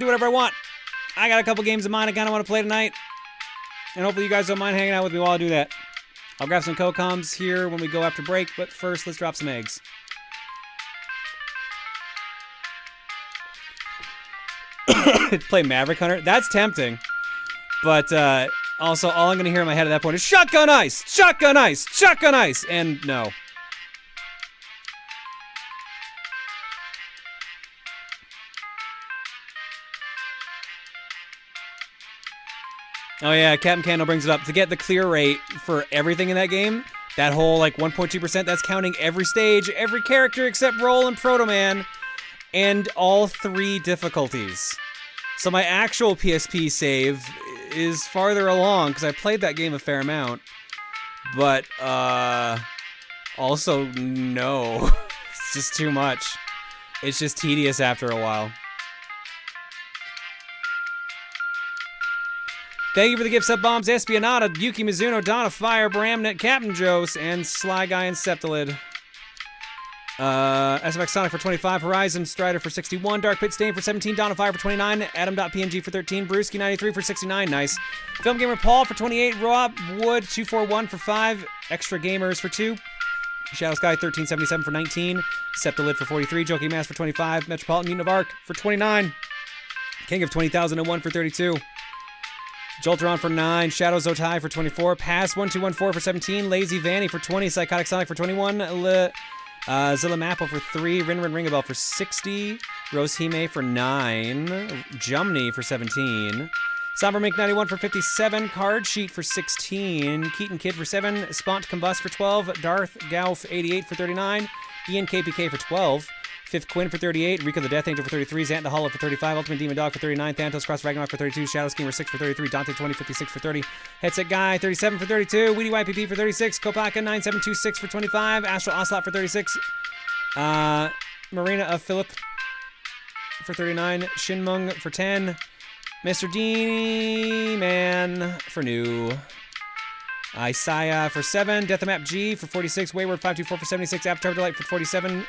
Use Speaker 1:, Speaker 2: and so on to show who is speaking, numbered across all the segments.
Speaker 1: do whatever I want. I got a couple games of mine I kind of want to play tonight. And hopefully you guys don't mind hanging out with me while I do that. I'll grab some co-coms here when we go after break, but first let's drop some eggs. Play Maverick Hunter? That's tempting. But also all I'm going to hear in my head at that point is Shotgun Ice! Shotgun Ice! Shotgun Ice! And no. Oh yeah, Captain Candle brings it up. To get the clear rate for everything in that game, that whole like 1.2%, that's counting every stage, every character except Roll and Proto Man, and all 3 difficulties. So my actual PSP save is farther along, because I played that game a fair amount. But, also, no. It's just too much. It's just tedious after a while. Thank you for the gift sub bombs, Espionata, Yuki Mizuno, Donna Fire, Bramnet, Captain Jose, and Sly Guy and Septilid. SFX Sonic for 25, Horizon Strider for 61, Dark Pit Stain for 17, Donna Fire for 29, Adam.png for 13, Brewski 93 for 69, nice. Film Gamer Paul for 28, Rob Wood 241 for 5, Extra Gamers for 2, Shadow Sky 1377 for 19, Septilid for 43, Jokey Mass for 25, Metropolitan Mutant of Arc for 29, King of 20,001 for 32. Jolteron for 9, Shadow Zotai for 24, Pass 1214 for 17, Lazy Vanny for 20, Psychotic Sonic for 21, Zilla Mapple for 3, Rin Ringabell for 60, Rose Hime for 9, Jumney for 17, Somber Mink 91 for 57, Card Sheet for 16, Keaton Kid for 7, Spont Combust for 12, Darth Gauf 88 for 39, Ian KPK for 12, Fifth Quinn for 38, Rico the Death Angel for 33, Xant the Hollow for 35, Ultimate Demon Dog for 39, Thanatos Cross Ragnarok for 32, Shadow Schemer 6 for 33, Dante 2056 for 30, Headset Guy 37 for 32, Weedy YPP for 36, Kopaka 9726 for 25, Astral Ocelot for 36, Marina of Philip for 39, Shinmung for 10, Mr. D-Man for new, Isaiah for 7, Deathamap G for 46, Wayward 524 for 76, Avatar Delight for 47,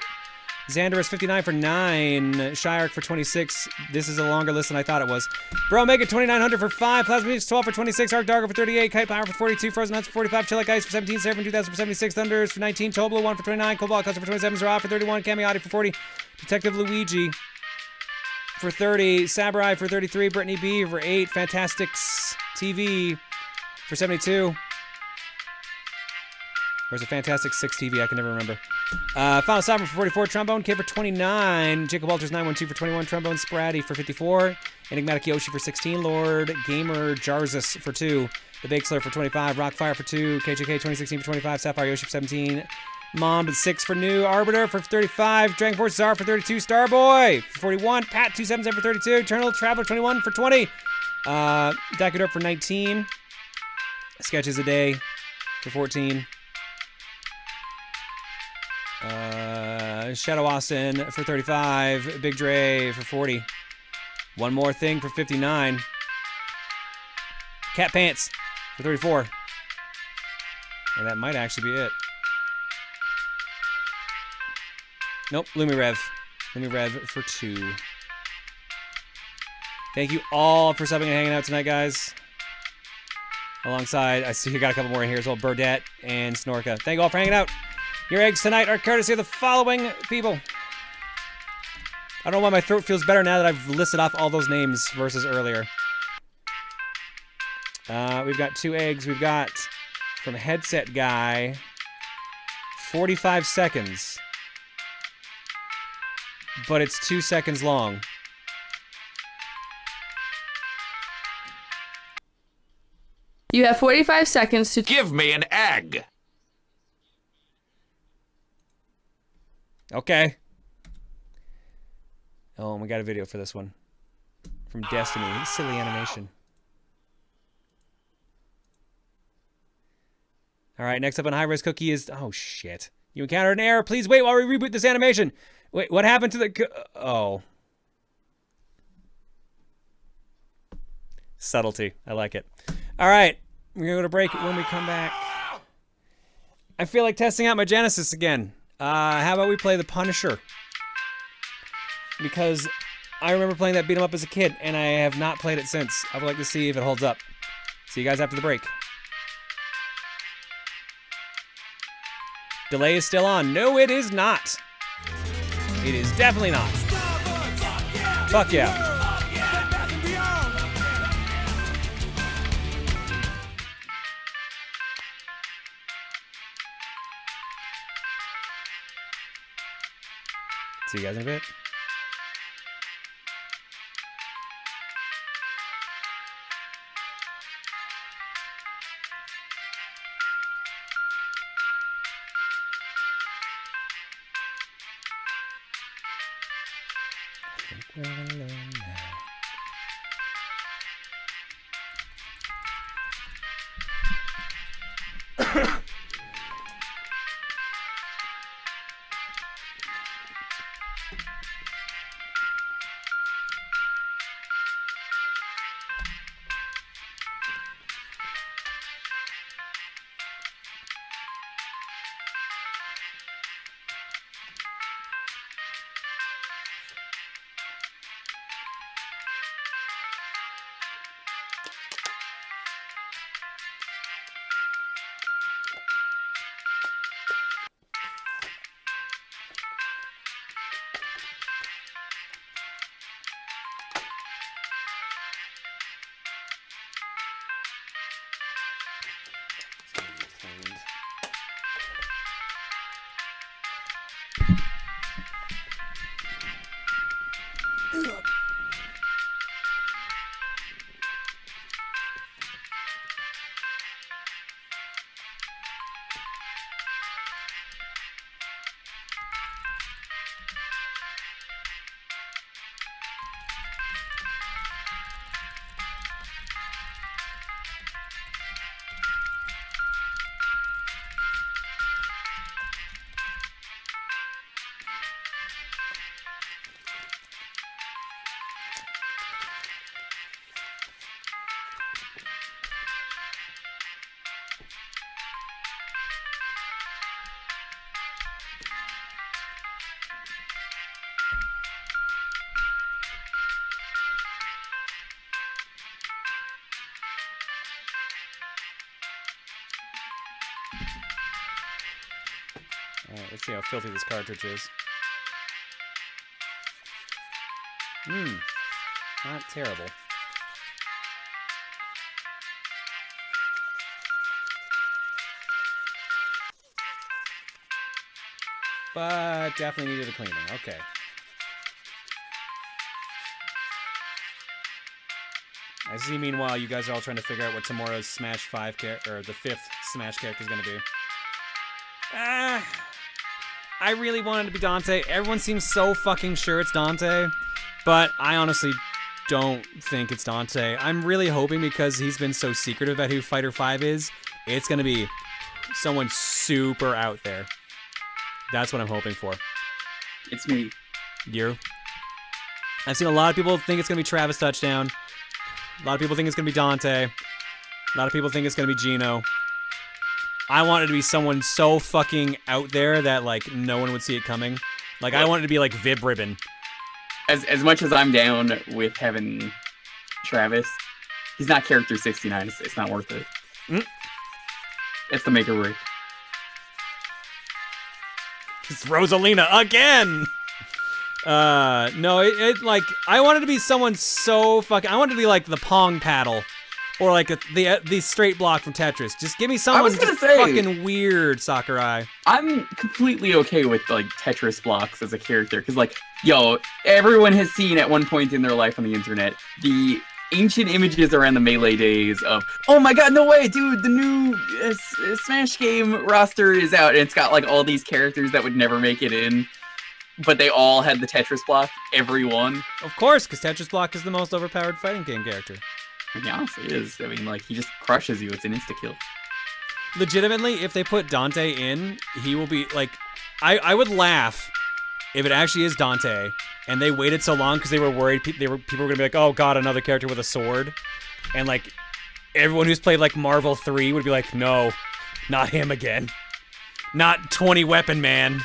Speaker 1: Xanderus 59 for 9, Shyark for 26. This is a longer list than I thought it was. Bro Mega 2900 for 5, Plasma 12 for 26, Arc Dargo for 38, Kite Power for 42, Frozen Nuts for 45, Chillick Ice for 17, Seraphim 2000 for 76, Thunders for 19, Toblo 1 for 29, Cobalt Custer for 27, Zara for 31, Camiotti for 40, Detective Luigi for 30, Samurai for 33, Brittany B for 8, Fantastics TV for 72. Where's a Fantastic 6 TV? I can never remember. Final Sovereign for 44, Trombone Kid for 29, Jacob Walters 912 for 21, Trombone Spratty for 54, Enigmatic Yoshi for 16, Lord Gamer Jarzus for 2, The Bake Slur for 25, Rockfire for 2, KJK 2016 for 25, Sapphire Yoshi for 17, Mom 6 for new, Arbiter for 35, Dragon Force Czar for 32, Starboy for 41, Pat 277 for 32, Eternal Traveler 21 for 20, Dakuderp for 19, Sketches a Day for 14, Shadow Austin for 35, Big Dre for 40, One More Thing for 59, Cat Pants for 34, and that might actually be it. Nope, Lumirev for 2. Thank you all for subbing and hanging out tonight, guys. Alongside, I see you got a couple more in here as well, Burdette and Snorka. Thank you all for hanging out. Your eggs tonight are courtesy of the following people. I don't know why my throat feels better now that I've listed off all those names versus earlier. We've got 2 eggs. We've got, from Headset Guy, 45 seconds. But it's 2 seconds long.
Speaker 2: You have 45 seconds to
Speaker 3: give me an egg.
Speaker 1: Okay. Oh, and we got a video for this one. From Destiny. Silly animation. Alright, next up on High Res Cookie is... Oh, shit. You encountered an error. Please wait while we reboot this animation. Wait, what happened to the... Oh. Subtlety. I like it. Alright. We're going to go to break when we come back. I feel like testing out my Genesis again. How about we play The Punisher? Because I remember playing that beat 'em up as a kid, and I have not played it since. I would like to see if it holds up. See you guys after the break. Delay is still on. No, it is not. It is definitely not. Fuck yeah. See you guys in a bit. I think we're alone now. Alright, let's see how filthy this cartridge is. Not terrible. But definitely needed a cleaning. Okay. I see, meanwhile, you guys are all trying to figure out what tomorrow's Smash 5 character, or the 5th Smash character is going to be. I really wanted to be Dante. Everyone seems so fucking sure it's Dante, but I honestly don't think it's Dante. I'm really hoping, because he's been so secretive about who Fighter 5 is, it's going to be someone super out there. That's what I'm hoping for.
Speaker 3: It's me.
Speaker 1: You? I've seen a lot of people think it's going to be Travis Touchdown. A lot of people think it's going to be Dante. A lot of people think it's going to be Gino. I want it to be someone so fucking out there that, like, no one would see it coming. Like, I want it to be, like, Vib Ribbon.
Speaker 3: As much as I'm down with having Travis, he's not character 69. It's not worth it. It's the make or break.
Speaker 1: It's Rosalina again! No, like, I wanted to be someone so fucking... I wanted to be, like, the Pong paddle. Or, like, the straight block from Tetris. Just give me someone fucking weird, Sakurai.
Speaker 3: I'm completely okay with, like, Tetris blocks as a character. Because, like, yo, everyone has seen at one point in their life on the internet the ancient images around the Melee days of, oh my god, no way, dude, the new Smash game roster is out. And it's got, like, all these characters that would never make it in. But they all had the Tetris block, every one.
Speaker 1: Of course, because Tetris block is the most overpowered fighting game character.
Speaker 3: He honestly is. I mean, like, he just crushes you. It's an insta-kill.
Speaker 1: Legitimately, if they put Dante in, he will be, like... I would laugh if it actually is Dante, and they waited so long because they were worried people were going to be like, oh god, another character with a sword. And, like, everyone who's played, like, Marvel 3 would be like, no, not him again. Not 20 Weapon Man.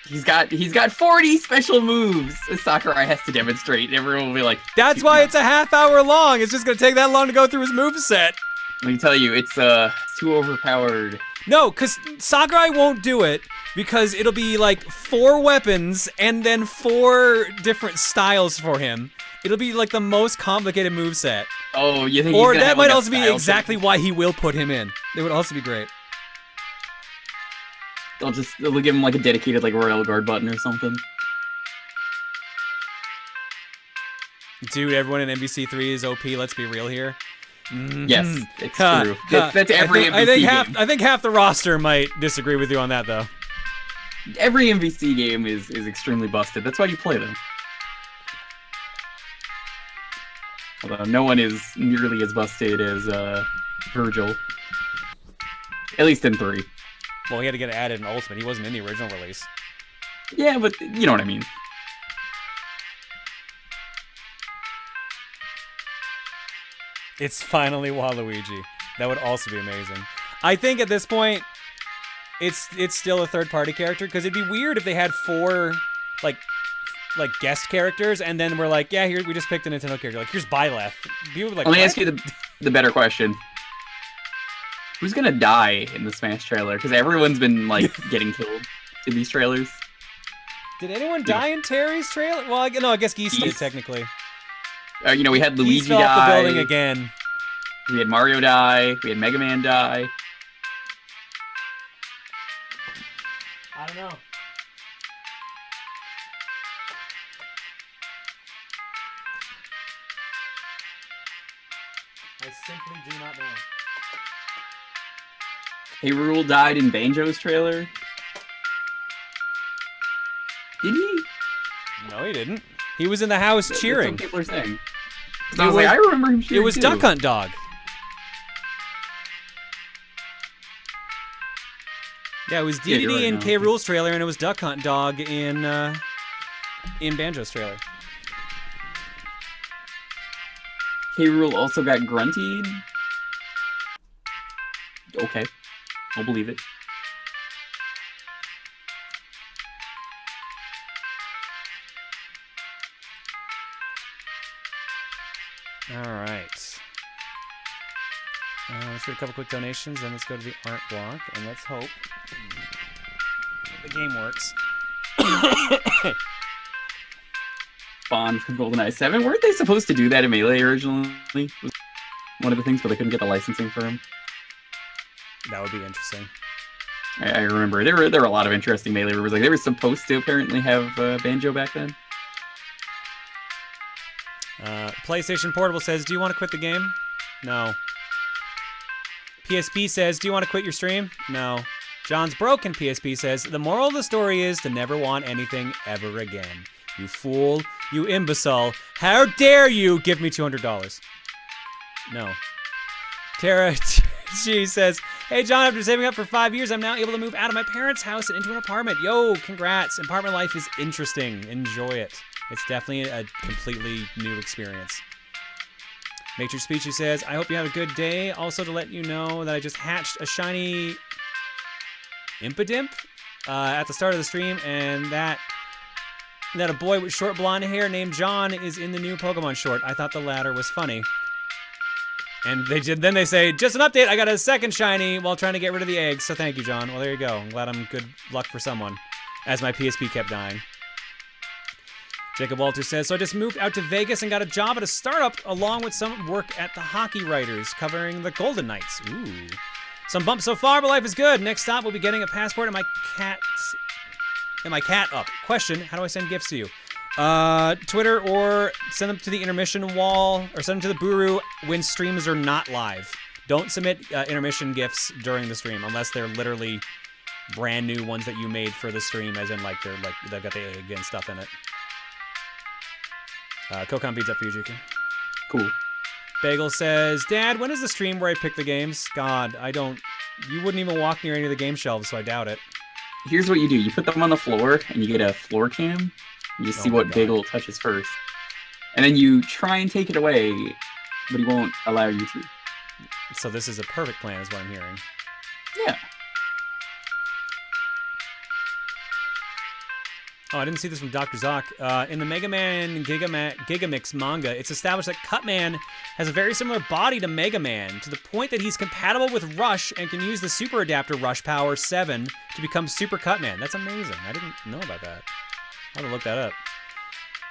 Speaker 3: He's got 40 special moves Sakurai has to demonstrate, and everyone will be like,
Speaker 1: That's why it's a half hour long. It's just gonna take that long to go through his moveset.
Speaker 3: Let me tell you, it's too overpowered.
Speaker 1: No, because Sakurai won't do it because it'll be like 4 weapons and then 4 different styles for him. It'll be like the most complicated moveset.
Speaker 3: Oh, you think
Speaker 1: Or
Speaker 3: he's gonna
Speaker 1: that
Speaker 3: have,
Speaker 1: might
Speaker 3: like, a
Speaker 1: also be
Speaker 3: style
Speaker 1: exactly
Speaker 3: thing?
Speaker 1: why he will put him in. It would also be great.
Speaker 3: They'll give him like a dedicated like Royal Guard button or something.
Speaker 1: Dude, everyone in MVC3 is OP. Let's be real here.
Speaker 3: Yes, it's true. That's every MVC game.
Speaker 1: I think half the roster might disagree with you on that, though.
Speaker 3: Every MVC game is extremely busted. That's why you play them. Although no one is nearly as busted as Virgil. At least in 3.
Speaker 1: Well, he had to get added in Ultimate. He wasn't in the original release.
Speaker 3: Yeah, but you know what I mean.
Speaker 1: It's finally Waluigi. That would also be amazing. I think at this point, it's still a third-party character, because it'd be weird if they had 4, like guest characters, and then we're like, yeah, here we just picked a Nintendo character. Like, here's Byleth. People would be like,
Speaker 3: Let me
Speaker 1: what?
Speaker 3: ask you the better question. Who's gonna die in the Smash trailer? Because everyone's been like getting killed in these trailers.
Speaker 1: Did anyone die in Terry's trailer? Well, no, I guess Geese did,
Speaker 3: Geese.
Speaker 1: technically.
Speaker 3: You know, we had Luigi
Speaker 1: Geese fell off
Speaker 3: die.
Speaker 1: the building again.
Speaker 3: We had Mario die. We had Mega Man die.
Speaker 1: I don't know. I simply do not know.
Speaker 3: Hey Rule died in Banjo's trailer. Did he?
Speaker 1: No, he didn't. He was in the house cheering.
Speaker 3: That's what people are saying. So I was like, I remember him cheering
Speaker 1: It was
Speaker 3: too.
Speaker 1: Duck Hunt Dog. Yeah, it was
Speaker 3: Yeah, you're
Speaker 1: DDD
Speaker 3: right,
Speaker 1: in
Speaker 3: no.
Speaker 1: K. Rule's trailer, and it was Duck Hunt Dog in Banjo's trailer.
Speaker 3: K. Rule also got grunted. Okay, I'll believe it.
Speaker 1: All right. Let's get a couple quick donations, then let's go to the art block, and let's hope the game works.
Speaker 3: Bond from GoldenEye 7. Weren't they supposed to do that in Melee originally? Was one of the things, but they couldn't get the licensing for them.
Speaker 1: That would be interesting.
Speaker 3: I remember there were a lot of interesting Melee rumors. Like they were supposed to apparently have Banjo back then.
Speaker 1: PlayStation Portable says, do you want to quit the game? No. PSP says, do you want to quit your stream? No. John's Broken PSP says, the moral of the story is to never want anything ever again. You fool. You imbecile. How dare you give me $200? No. Tara, she says, hey John, after saving up for 5 years, I'm now able to move out of my parents' house and into an apartment. Yo, congrats. Apartment life is interesting. Enjoy it. It's definitely a completely new experience. Matrix Speechy says, I hope you have a good day. Also to let you know that I just hatched a shiny Impidimp at the start of the stream, and that a boy with short blonde hair named John is in the new Pokemon short. I thought the latter was funny. And then they say, just an update, I got a second shiny while trying to get rid of the eggs, so thank you, John. Well, there you go. I'm glad I'm good luck for someone, as my PSP kept dying. Jacob Walter says, so I just moved out to Vegas and got a job at a startup along with some work at the Hockey Writers covering the Golden Knights. Ooh. Some bumps so far, but life is good. Next stop, we'll be getting a passport and my cat up. Question, how do I send gifts to you? Twitter, or send them to the intermission wall, or send them to the Buru when streams are not live. Don't submit intermission gifts during the stream unless they're literally brand new ones that you made for the stream, as in like they've got the egg and stuff in it. Co-Com beats up for you, JK.
Speaker 3: Cool.
Speaker 1: Bagel says, Dad, when is the stream where I pick the games? God, I don't... You wouldn't even walk near any of the game shelves, so I doubt it.
Speaker 3: Here's what you do. You put them on the floor, and you get a floor cam. You see what Bagel touches first. And then you try and take it away, but he won't allow you to.
Speaker 1: So this is a perfect plan, is what I'm hearing.
Speaker 3: Yeah.
Speaker 1: Oh, I didn't see this from Dr. Zoc. In the Mega Man Gigamix manga, it's established that Cutman has a very similar body to Mega Man, to the point that he's compatible with Rush and can use the Super Adapter Rush Power 7 to become Super Cutman. That's amazing. I didn't know about that. I'll have to look that up.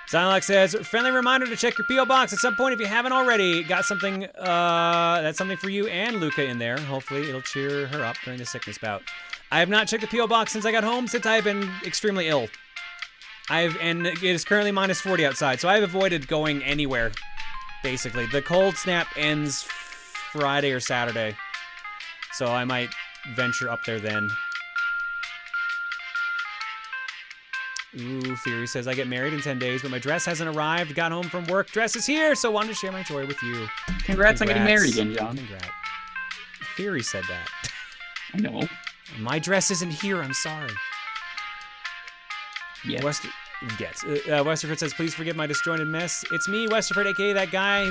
Speaker 1: Zylox says, friendly reminder to check your P.O. box at some point if you haven't already. Got something, that's something for you and Luca in there. Hopefully it'll cheer her up during the sickness bout. I have not checked the P.O. box since I got home, since I have been extremely ill. And it is currently minus 40 outside, so I've avoided going anywhere, basically. The cold snap ends Friday or Saturday, so I might venture up there then. Ooh, Theory says, I get married in 10 days, but my dress hasn't arrived. Got home from work, dress is here, so wanted to share my joy with you.
Speaker 3: Congrats on getting married again, John.
Speaker 1: Congrats. Theory said that.
Speaker 3: I know.
Speaker 1: My dress isn't here, I'm sorry.
Speaker 3: Yes.
Speaker 1: Westerford says, please forgive my disjointed mess. It's me, Westerford, aka that guy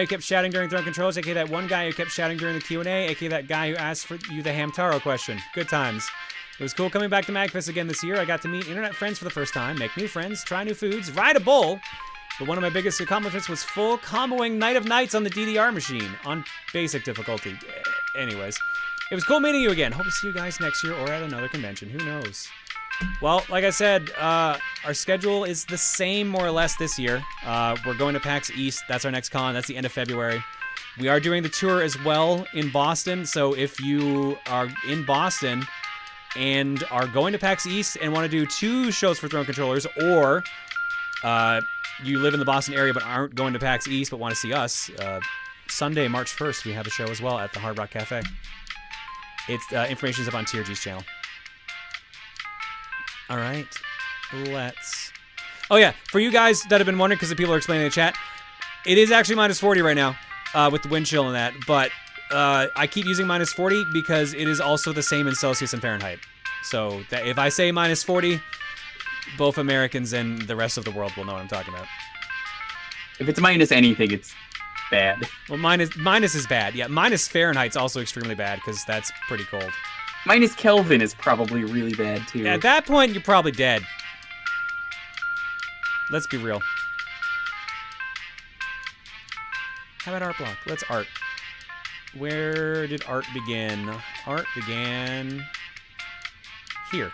Speaker 1: who kept shouting during Throne Controls, aka that one guy who kept shouting during the Q&A, aka that guy who asked for you the Hamtaro question. Good times. It was cool coming back to MagFest again this year. I got to meet internet friends for the first time, make new friends, try new foods, ride a bull. But one of my biggest accomplishments was full comboing Night of Nights on the DDR machine on basic difficulty. Anyways, it was cool meeting you again. Hope to see you guys next year or at another convention. Who knows? Well, like I said, our schedule is the same more or less this year. We're going to PAX East. That's our next con. That's the end of February. We are doing the tour as well in Boston. So if you are in Boston and are going to PAX East and want to do 2 shows for Throne Controllers, or you live in the Boston area but aren't going to PAX East but want to see us, Sunday, March 1st, we have a show as well at the Hard Rock Cafe. It's information's up on TRG's channel. All right, let's... Oh yeah, for you guys that have been wondering, because the people are explaining in the chat, it is actually minus 40 right now with the wind chill and that, but I keep using minus 40 because it is also the same in Celsius and Fahrenheit. So that if I say minus 40, both Americans and the rest of the world will know what I'm talking about.
Speaker 3: If it's minus anything, it's bad.
Speaker 1: Well, minus is bad. Yeah, minus Fahrenheit's also extremely bad because that's pretty cold.
Speaker 3: Minus Kelvin is probably really bad, too.
Speaker 1: At that point, you're probably dead. Let's be real. How about art block? Let's art. Where did art begin? Art began here.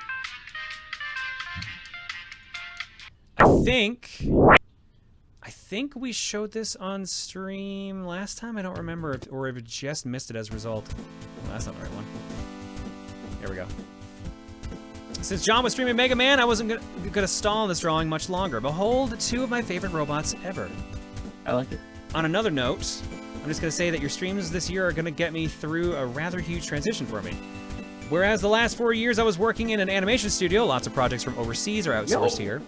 Speaker 1: I think we showed this on stream last time. I don't remember if it just missed it as a result. Well, that's not the right one. There we go. Since John was streaming Mega Man, I wasn't gonna stall on this drawing much longer. Behold, 2 of my favorite robots ever.
Speaker 3: I like it.
Speaker 1: On another note, I'm just gonna say that your streams this year are gonna get me through a rather huge transition for me. Whereas the last 4 years I was working in an animation studio, lots of projects from overseas are outsourced here.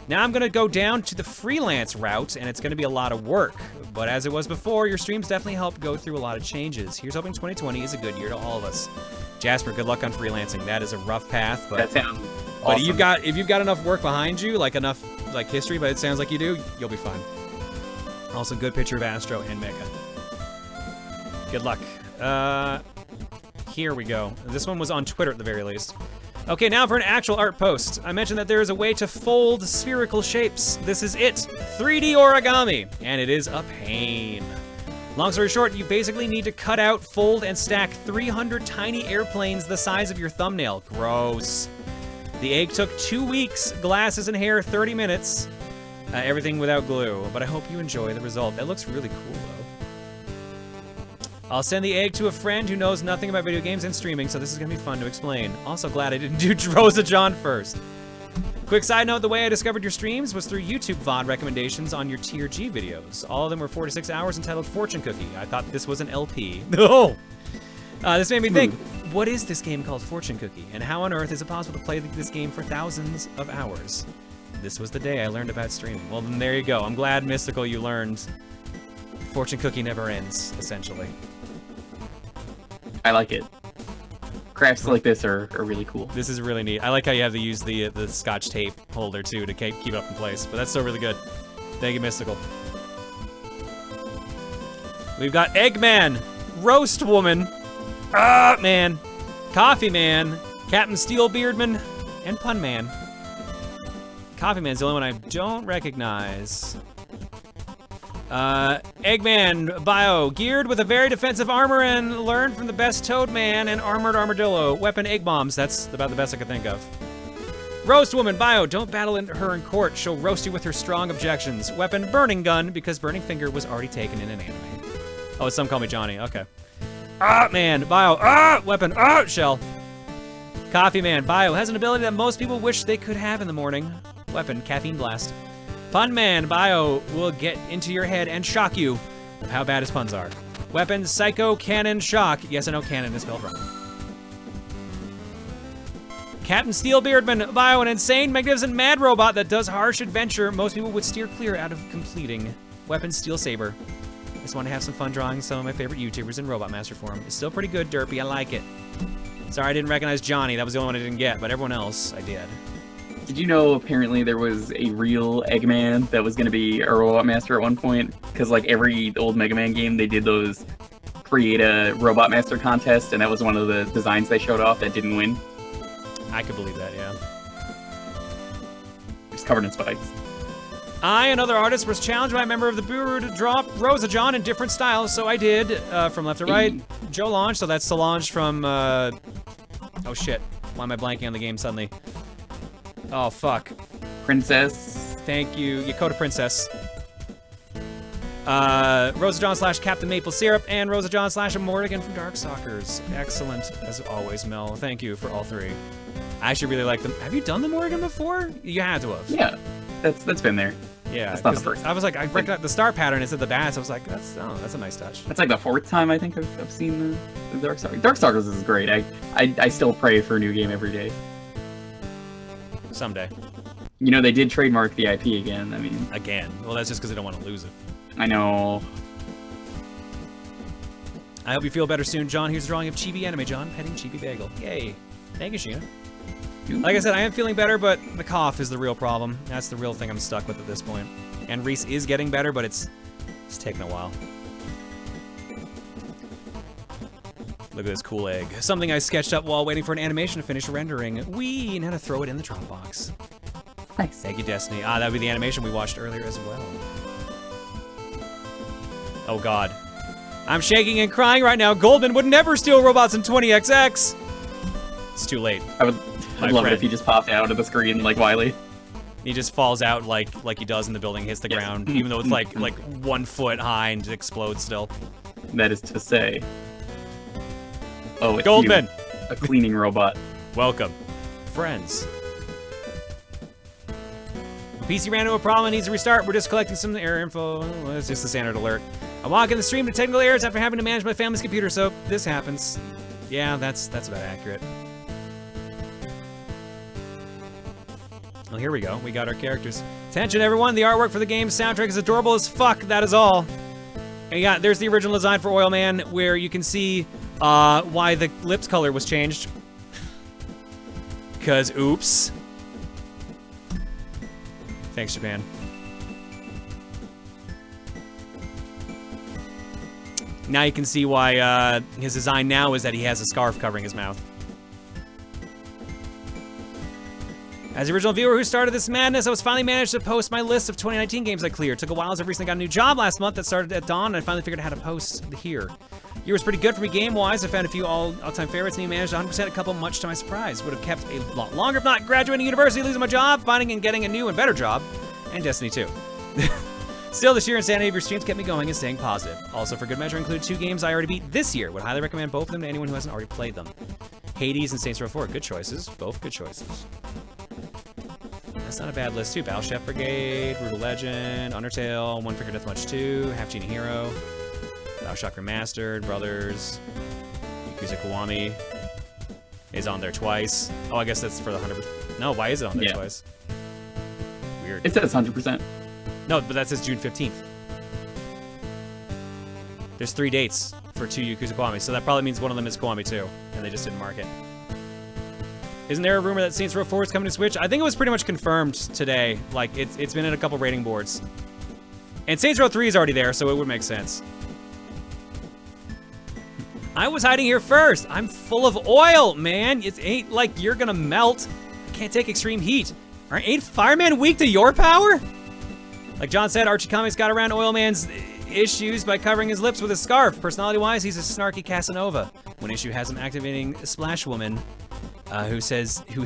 Speaker 1: Now I'm gonna go down to the freelance route, and it's gonna be a lot of work. But as it was before, your streams definitely helped go through a lot of changes. Here's hoping 2020 is a good year to all of us. Jasper, good luck on freelancing. That is a rough path, but
Speaker 3: that sounds awesome.
Speaker 1: But if you've got enough work behind you, like enough history, but it sounds like you do, you'll be fine. Also, good picture of Astro and Mega. Good luck. Here we go. This one was on Twitter at the very least. Okay, now for an actual art post. I mentioned that there is a way to fold spherical shapes. This is it. 3D origami. And it is a pain. Long story short, you basically need to cut out, fold, and stack 300 tiny airplanes the size of your thumbnail. Gross. The egg took 2 weeks, glasses and hair 30 minutes. Everything without glue, but I hope you enjoy the result. That looks really cool, though. I'll send the egg to a friend who knows nothing about video games and streaming, so this is gonna be fun to explain. Also glad I didn't do Droza John first. Quick side note, the way I discovered your streams was through YouTube VOD recommendations on your Tier G videos. All of them were 4 to 6 hours entitled Fortune Cookie. I thought this was an LP. No! This made me think, what is this game called Fortune Cookie? And how on earth is it possible to play this game for thousands of hours? This was the day I learned about streaming. Well, then there you go. I'm glad, Mystical, you learned Fortune Cookie never ends, essentially.
Speaker 3: I like it. Crafts like this are really cool.
Speaker 1: This is really neat. I like how you have to use the Scotch tape holder, too, to keep it up in place. But that's still really good. Thank you, Mystical. We've got Eggman, Roast Woman, Man, Coffee Man, Captain Steelbeardman, And Pun Man. Coffee Man's the only one I don't recognize. Eggman Bio, geared with a very defensive armor and learned from the best Toad Man and Armored Armadillo. Weapon egg bombs, that's about the best I could think of. Roast Woman Bio, don't battle her in court. She'll roast you with her strong objections. Weapon Burning Gun, because Burning Finger was already taken in an anime. Oh, some call me Johnny, okay. Ah, man, Bio, weapon, shell. Coffee Man Bio has an ability that most people wish they could have in the morning. Weapon, Caffeine Blast. Pun Man Bio will get into your head and shock you of how bad his puns are. Weapon, Psycho Cannon Shock. Yes, I know cannon is spelled wrong. Captain Steelbeardman Bio, an insane, magnificent mad robot that does harsh adventure most people would steer clear out of completing. Weapon, Steel Saber. Just want to have some fun drawing some of my favorite YouTubers in Robot Master form. It's still pretty good, Derpy, I like it. Sorry I didn't recognize Johnny, that was the only one I didn't get, but everyone else I did.
Speaker 3: Did you know apparently there was a real Eggman that was going to be a Robot Master at one point? Because like every old Mega Man game, they did those create a Robot Master contest, and that was one of the designs they showed off that didn't win.
Speaker 1: I could believe that, yeah.
Speaker 3: It's covered in spikes.
Speaker 1: I, another artist, was challenged by a member of the Bureau to draw Rosa John in different styles, so I did, from left to right. Joe Lange, so that's Solange from, oh shit. Why am I blanking on the game suddenly? Oh, fuck.
Speaker 3: Princess.
Speaker 1: Thank you. Yokota Princess. Rosa John / Captain Maple Syrup, and Rosa John / Morrigan from Darkstalkers. Excellent, as always, Mel. Thank you for all three. I actually really like them. Have you done the Morrigan before? You had to have.
Speaker 3: Yeah, that's been there.
Speaker 1: Yeah,
Speaker 3: that's not the first.
Speaker 1: I was like, I recognized the star pattern instead of the bats. I was like, that's a nice touch.
Speaker 3: That's like the 4th time I think I've seen the Darkstalkers. Darkstalkers is great. I still pray for a new game every day.
Speaker 1: Someday.
Speaker 3: You know, they did trademark the IP again. I mean...
Speaker 1: Again. Well, that's just because they don't want to lose it.
Speaker 3: I know.
Speaker 1: I hope you feel better soon, John. Here's a drawing of Chibi Anime John petting Chibi Bagel. Yay. Thank you, Sheena. Like I said, I am feeling better, but the cough is the real problem. That's the real thing I'm stuck with at this point. And Reese is getting better, but it's taking a while. Look at this cool egg. Something I sketched up while waiting for an animation to finish rendering. Whee! And how to throw it in the Dropbox.
Speaker 3: Nice.
Speaker 1: Thank you, Destiny. Ah, that would be the animation we watched earlier as well. Oh, God. I'm shaking and crying right now. Goldman would never steal robots in 20XX. It's too late.
Speaker 3: I'd love it if he just popped out of the screen like Wily.
Speaker 1: He just falls out like he does in the building, hits the ground, even though it's like 1 foot high and explodes still.
Speaker 3: That is to say. Oh, it's
Speaker 1: Goldman!
Speaker 3: You, a cleaning robot.
Speaker 1: Welcome. Friends. PC ran into a problem and needs to restart. We're just collecting some error info. Well, it's just a standard alert. I walk in the stream to technical errors after having to manage my family's computer, so this happens. Yeah, that's about accurate. Well, here we go. We got our characters. Attention, everyone. The artwork for the game's soundtrack is adorable as fuck. That is all. And yeah, there's the original design for Oil Man, where you can see why the lips color was changed. Because, oops. Thanks, Japan. Now you can see why his design now is that he has a scarf covering his mouth. As the original viewer who started this madness, I was finally managed to post my list of 2019 games I cleared. Took a while as I recently got a new job last month that started at dawn, and I finally figured out how to post here. Year was pretty good for me game-wise. I found a few all-time favorites, and he managed 100% a couple, much to my surprise. Would have kept a lot longer if not graduating university, losing my job, finding and getting a new and better job, and Destiny 2. Still, the sheer insanity of your streams kept me going and staying positive. Also, for good measure, included 2 games I already beat this year. Would highly recommend both of them to anyone who hasn't already played them. Hades and Saints Row 4. Good choices. Both good choices. That's not a bad list, too. Battle Chef Brigade, Brutal Legend, Undertale, One Finger Deathmatch 2, Half Genie Hero, Bioshock Remastered, Brothers, Yakuza Kiwami is on there twice. Oh, I guess that's for the 100%. No, why is it on there twice? Weird.
Speaker 3: It says 100%.
Speaker 1: No, but that says June 15th. There's 3 dates for 2 Yakuza Kiwami, so that probably means one of them is Kiwami 2, and they just didn't mark it. Isn't there a rumor that Saints Row 4 is coming to Switch? I think it was pretty much confirmed today. Like, it's been in a couple rating boards. And Saints Row 3 is already there, so it would make sense. I was hiding here first. I'm full of oil, man. It ain't like you're gonna melt. I can't take extreme heat. Ain't Fireman weak to your power? Like John said, Archie Comics got around Oil Man's issues by covering his lips with a scarf. Personality-wise, he's a snarky Casanova. One issue has him activating Splash Woman, who he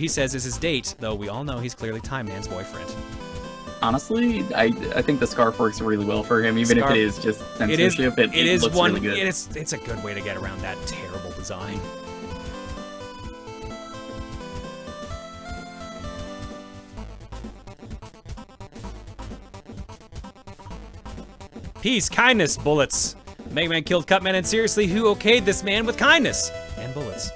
Speaker 1: says is his date, though we all know he's clearly Time Man's boyfriend.
Speaker 3: Honestly, I think the scarf works really well for him, even if it is just censorship. It looks really good.
Speaker 1: It's a good way to get around that terrible design. Peace, kindness, bullets. Mega Man killed Cutman, and seriously, who okayed this man with kindness and bullets?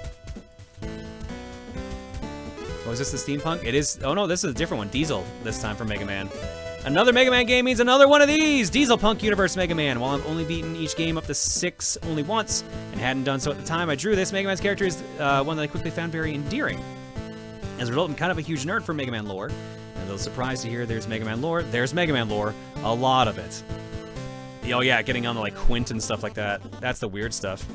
Speaker 1: Oh, is this the steampunk? It is. Oh no, this is a different one. Diesel this time for Mega Man. Another Mega Man game means another one of these. Diesel Punk Universe Mega Man. While I've only beaten each game up to 6 only once and hadn't done so at the time I drew this, Mega Man's character is one that I quickly found very endearing. As a result, I'm kind of a huge nerd for Mega Man lore. And a little surprised to hear there's Mega Man lore. There's Mega Man lore. A lot of it. Oh yeah, getting on the like Quint and stuff like that. That's the weird stuff.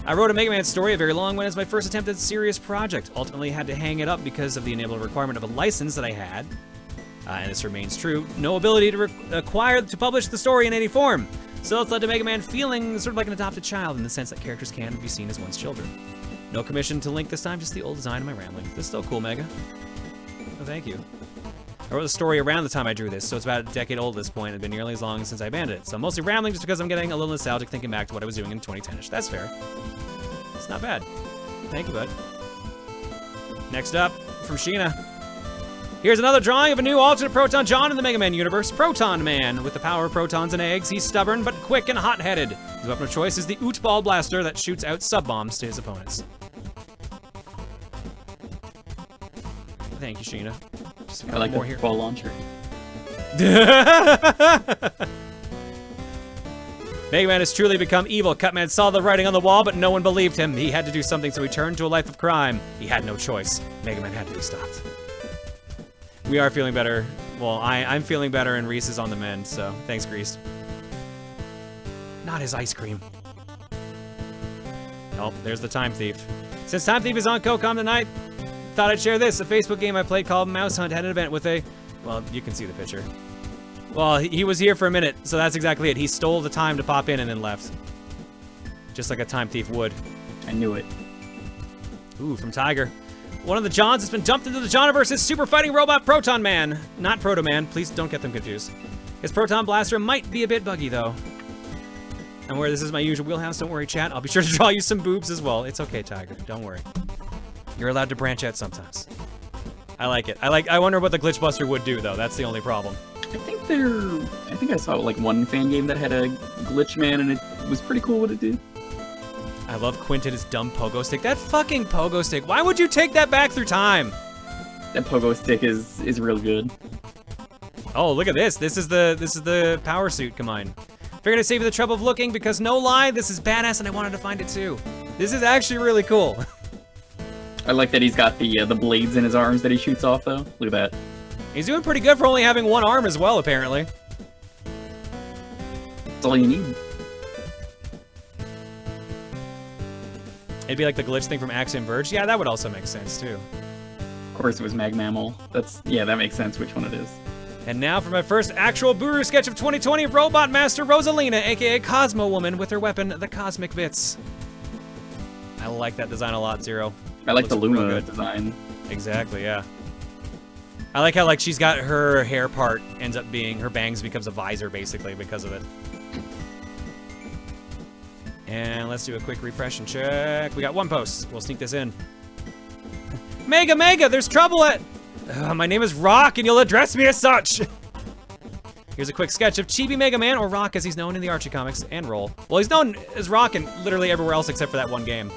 Speaker 1: I wrote a Mega Man story, a very long one, as my first attempt at a serious project. Ultimately had to hang it up because of the enabling requirement of a license that I had. And this remains true. No ability to acquire to publish the story in any form. So it's led to Mega Man feeling sort of like an adopted child in the sense that characters can be seen as one's children. No commission to link this time, just the old design of my rambling. This is still cool, Mega. Oh, thank you. I wrote the story around the time I drew this, so it's about a decade old at this point. It's been nearly as long since I abandoned it. So I'm mostly rambling just because I'm getting a little nostalgic thinking back to what I was doing in 2010-ish. That's fair. It's not bad. Thank you, bud. Next up, from Sheena. Here's another drawing of a new alternate Proton John in the Mega Man universe. Proton Man. With the power of protons and eggs, he's stubborn but quick and hot-headed. His weapon of choice is the Oot Ball Blaster that shoots out sub-bombs to his opponents. Thank you, Sheena. Just
Speaker 3: I like
Speaker 1: more
Speaker 3: the ball launcher.
Speaker 1: Mega Man has truly become evil. Cutman saw the writing on the wall, but no one believed him. He had to do something, so he turned to a life of crime. He had no choice. Mega Man had to be stopped. We are feeling better. Well, I'm feeling better, and Reese is on the mend, so thanks, Grease. Not his ice cream. Oh, there's the Time Thief. Since Time Thief is on Co-Com tonight, thought I'd share this. A Facebook game I played called Mouse Hunt had an event with a... Well, you can see the picture. Well, he was here for a minute, so that's exactly it. He stole the time to pop in and then left. Just like a Time Thief would.
Speaker 3: I knew it.
Speaker 1: Ooh, from Tiger. One of the Johns has been dumped into the Johniverse's super fighting robot Proton Man. Not Proto Man. Please don't get them confused. His Proton Blaster might be a bit buggy, though. And where this is my usual wheelhouse, don't worry, chat. I'll be sure to draw you some boobs as well. It's okay, Tiger. Don't worry. You're allowed to branch out sometimes. I like it. I wonder what the Glitchbuster would do, though. That's the only problem.
Speaker 3: I think I saw like one fan game that had a Glitch Man, and it was pretty cool what it did.
Speaker 1: I love Quinton's dumb pogo stick. That fucking pogo stick. Why would you take that back through time?
Speaker 3: That pogo stick is real good.
Speaker 1: Oh, look at this. This is the power suit. Come on. Figured I'd save you the trouble of looking because no lie, this is badass and I wanted to find it too. This is actually really cool.
Speaker 3: I like that he's got the blades in his arms that he shoots off though. Look at that.
Speaker 1: He's doing pretty good for only having one arm as well, apparently.
Speaker 3: That's all you need.
Speaker 1: It'd be like the glitch thing from Axiom Verge. Yeah, that would also make sense too.
Speaker 3: Of course it was Magmammal. Yeah, that makes sense which one it is.
Speaker 1: And now for my first actual Buru sketch of 2020, Robot Master Rosalina, aka Cosmo Woman, with her weapon, the Cosmic Bits. I like that design a lot, Zero.
Speaker 3: I like the Luma design.
Speaker 1: Exactly, yeah. I like how, like, she's got her hair part ends up being, her bangs becomes a visor, basically, because of it. And let's do a quick refresh and check. We got one post. We'll sneak this in. Mega, there's trouble at... my name is Rock, and you'll address me as such! Here's a quick sketch of Chibi Mega Man, or Rock as he's known in the Archie comics, and Roll. Well, he's known as Rock in literally everywhere else except for that one game.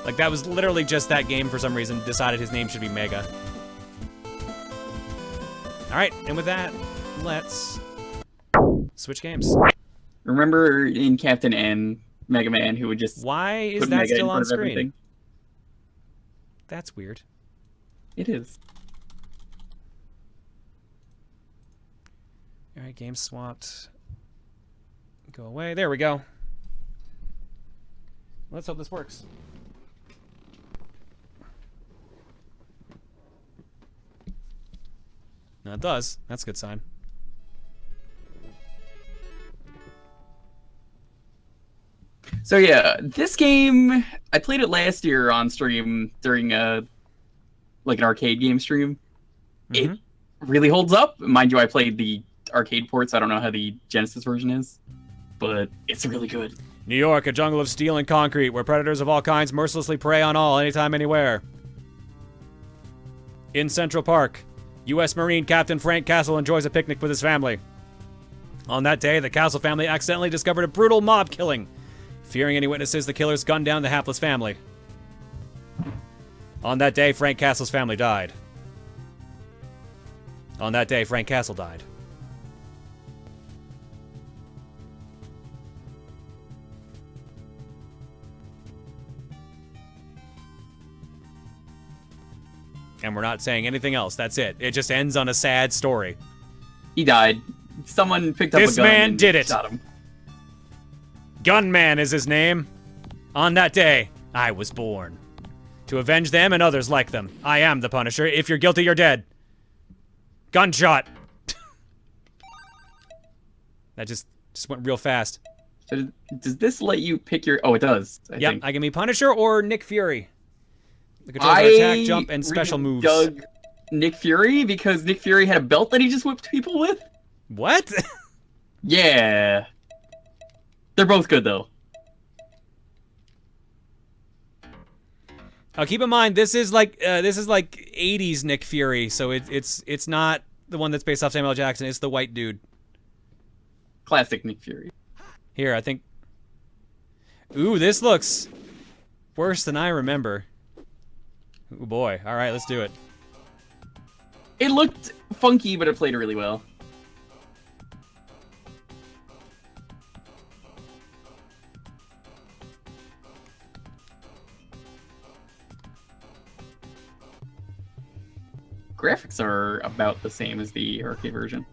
Speaker 1: Like, that was literally just that game for some reason decided his name should be Mega. Alright, and with that, let's switch games.
Speaker 3: Remember in Captain N, Mega Man, who would just
Speaker 1: Why is
Speaker 3: put
Speaker 1: that
Speaker 3: Mega
Speaker 1: still
Speaker 3: in
Speaker 1: on
Speaker 3: front of
Speaker 1: screen?
Speaker 3: everything?
Speaker 1: That's weird.
Speaker 3: It is.
Speaker 1: Alright, game swapped. Go away. There we go. Let's hope this works. It does. That's a good sign.
Speaker 3: So yeah, this game, I played it last year on stream during like an arcade game stream.
Speaker 1: Mm-hmm.
Speaker 3: It really holds up. Mind you, I played the arcade ports. I don't know how the Genesis version is, but it's really good.
Speaker 1: New York, a jungle of steel and concrete where predators of all kinds mercilessly prey on all, anytime, anywhere. In Central Park, U.S. Marine Captain Frank Castle enjoys a picnic with his family. On that day, the Castle family accidentally discovered a brutal mob killing. Fearing any witnesses, the killers gunned down the hapless family. On that day, Frank Castle's family died. On that day, Frank Castle died. And we're not saying anything else. That's it. It just ends on a sad story.
Speaker 3: He died. Someone picked up a gun.
Speaker 1: This man
Speaker 3: and
Speaker 1: did it.
Speaker 3: Shot him.
Speaker 1: Gunman is his name. On that day, I was born. To avenge them and others like them. I am the Punisher. If you're guilty, you're dead. Gunshot. That just went real fast.
Speaker 3: So does this let you pick your... Oh, it does. I think.
Speaker 1: I can be Punisher or Nick Fury. The controls are attack, jump, and special moves.
Speaker 3: Dug Nick Fury because Nick Fury had a belt that he just whipped people with?
Speaker 1: What?
Speaker 3: Yeah. They're both good, though.
Speaker 1: Now, keep in mind, this is like 80s Nick Fury, so it's not the one that's based off Samuel L. Jackson. It's the white dude.
Speaker 3: Classic Nick Fury.
Speaker 1: Here, I think... Ooh, this looks worse than I remember. Ooh, boy. All right, let's do it.
Speaker 3: It looked funky, but it played really well. Graphics are about the same as the arcade version.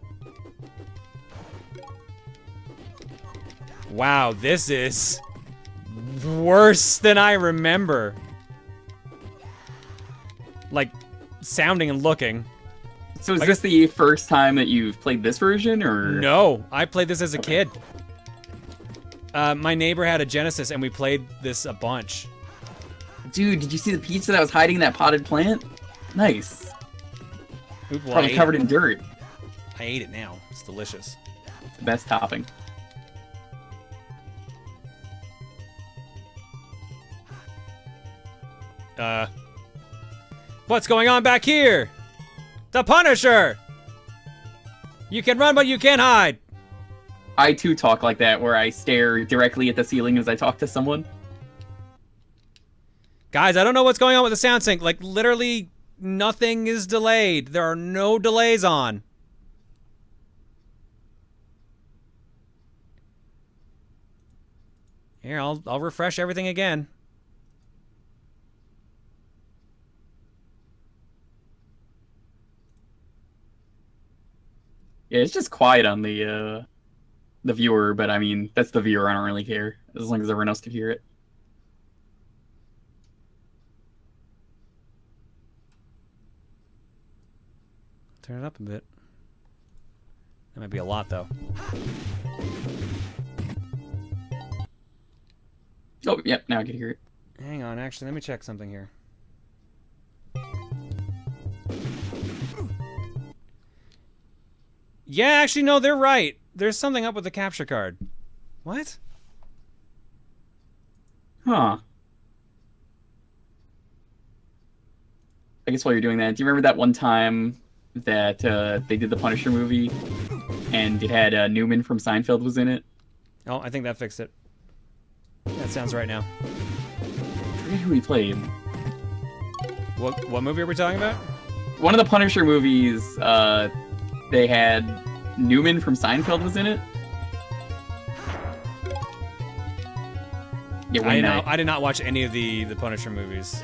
Speaker 1: Wow, this is worse than I remember. Like, sounding and looking.
Speaker 3: So is this the first time that you've played this version, or...?
Speaker 1: No, I played this as a kid. My neighbor had a Genesis, and we played this a bunch.
Speaker 3: Dude, did you see the pizza that was hiding in that potted plant? Nice.
Speaker 1: Ooh, well,
Speaker 3: Probably covered in dirt.
Speaker 1: I ate it now. It's delicious.
Speaker 3: It's the best topping.
Speaker 1: What's going on back here? The Punisher! You can run, but you can't hide!
Speaker 3: I too talk like that, where I stare directly at the ceiling as I talk to someone.
Speaker 1: Guys, I don't know what's going on with the sound sync. Like, literally, nothing is delayed. There are no delays on. Here, I'll refresh everything again.
Speaker 3: Yeah, it's just quiet on the viewer, but I mean, that's the viewer, I don't really care, as long as everyone else can hear it.
Speaker 1: Turn it up a bit. That might be a lot, though.
Speaker 3: Oh, yep, now I can hear it.
Speaker 1: Hang on, actually, let me check something here. Yeah, actually, no, they're right. There's something up with the capture card. What?
Speaker 3: Huh. I guess while you're doing that, do you remember that one time that they did the Punisher movie and it had Newman from Seinfeld was in it?
Speaker 1: Oh, I think that fixed it. That sounds right now.
Speaker 3: I forget who he played.
Speaker 1: What movie are we talking about?
Speaker 3: One of the Punisher movies, they had Newman from Seinfeld was in it. Yeah,
Speaker 1: I did not watch any of the Punisher movies.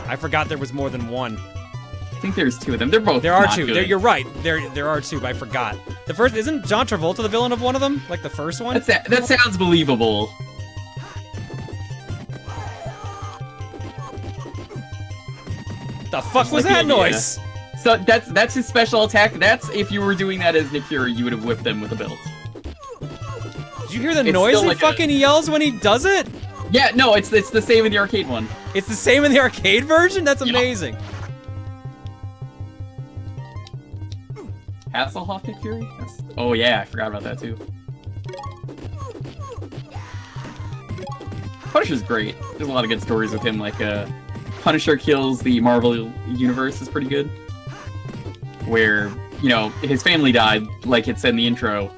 Speaker 1: I forgot there was more than one.
Speaker 3: I think there's two of them. They're both.
Speaker 1: There are
Speaker 3: not
Speaker 1: two.
Speaker 3: good.
Speaker 1: You're right. There are two, but I forgot. The first isn't John Travolta the villain of one of them? Like the first one?
Speaker 3: That sounds believable.
Speaker 1: The fuck was that noise?
Speaker 3: So that's his special attack. That's if you were doing that as Nick Fury, you would have whipped them with a belt.
Speaker 1: Did you hear the noise he fucking yells when he does it?
Speaker 3: Yeah, no, it's the same in the arcade one.
Speaker 1: It's the same in the arcade version? That's amazing.
Speaker 3: Hasselhoff Nick Fury? Oh yeah, I forgot about that too. Punisher's great. There's a lot of good stories with him, like Punisher Kills the Marvel Universe is pretty good. Where, you know, his family died, like it said in the intro,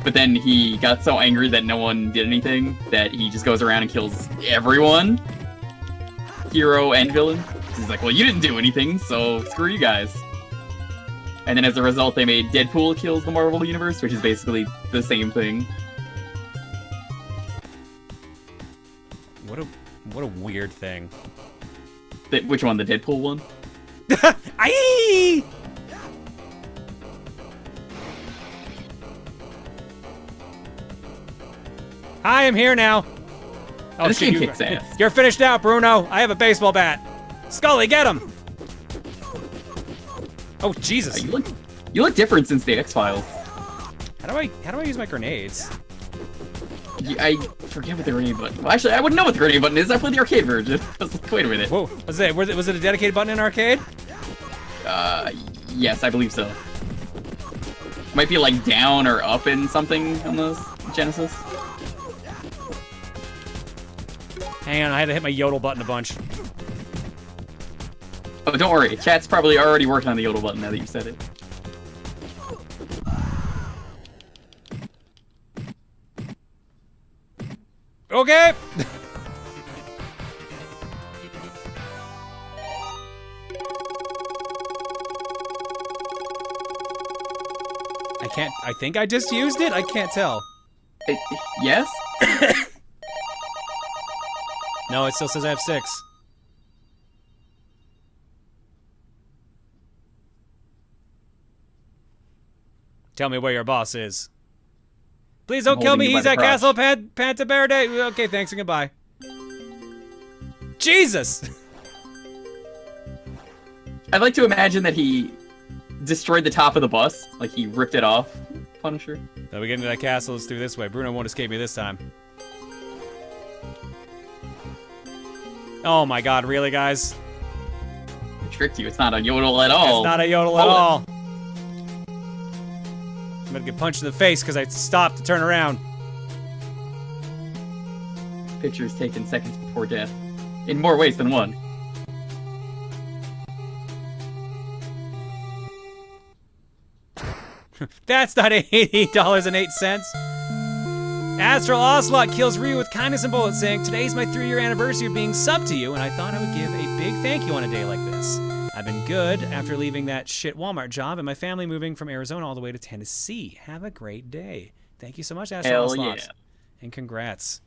Speaker 3: but then he got so angry that no one did anything that he just goes around and kills everyone. Hero and villain. He's like, well, you didn't do anything, so screw you guys. And then as a result, they made Deadpool Kills the Marvel Universe, which is basically the same thing.
Speaker 1: What a weird thing.
Speaker 3: Which one? The Deadpool one?
Speaker 1: Aye! Hi, I'm here now. Oh,
Speaker 3: this game kicks ass.
Speaker 1: You're finished out, Bruno. I have a baseball bat. Scully, get him! Oh, Jesus.
Speaker 3: You look different since the X-Files.
Speaker 1: How do I use my grenades?
Speaker 3: I forget what the grenade button. Well, actually, I wouldn't know what the grenade button is. I played the arcade version. Wait a minute.
Speaker 1: Whoa, was it a dedicated button in arcade?
Speaker 3: Yes, I believe so. Might be like down or up in something on the Genesis.
Speaker 1: Hang on, I had to hit my yodel button a bunch.
Speaker 3: Oh, don't worry. Chat's probably already working on the yodel button now that you said it.
Speaker 1: Okay. I think I just used it? I can't tell.
Speaker 3: Yes?
Speaker 1: No, it still says I have 6. Tell me where your boss is. Please don't kill me. He's at Castle Pantaberde. Okay, thanks and goodbye. Jesus!
Speaker 3: I'd like to imagine that he destroyed the top of the bus, like he ripped it off. Punisher.
Speaker 1: So we get into that castle. It's through this way. Bruno won't escape me this time. Oh my God! Really, guys?
Speaker 3: I tricked you. It's not a yodel at all.
Speaker 1: It's not a yodel at all. I'm gonna get punched in the face because I stopped to turn around.
Speaker 3: Pictures taken seconds before death. In more ways than one.
Speaker 1: That's not $80.08. Astral Ocelot kills Ryu with kindness and bullet, saying, "Today's my 3-year anniversary of being subbed to you, and I thought I would give a big thank you on a day like this. I've been good after leaving that shit Walmart job and my family moving from Arizona all the way to Tennessee. Have a great day. Thank you so much, Astral Ocelot. Yeah. And congrats."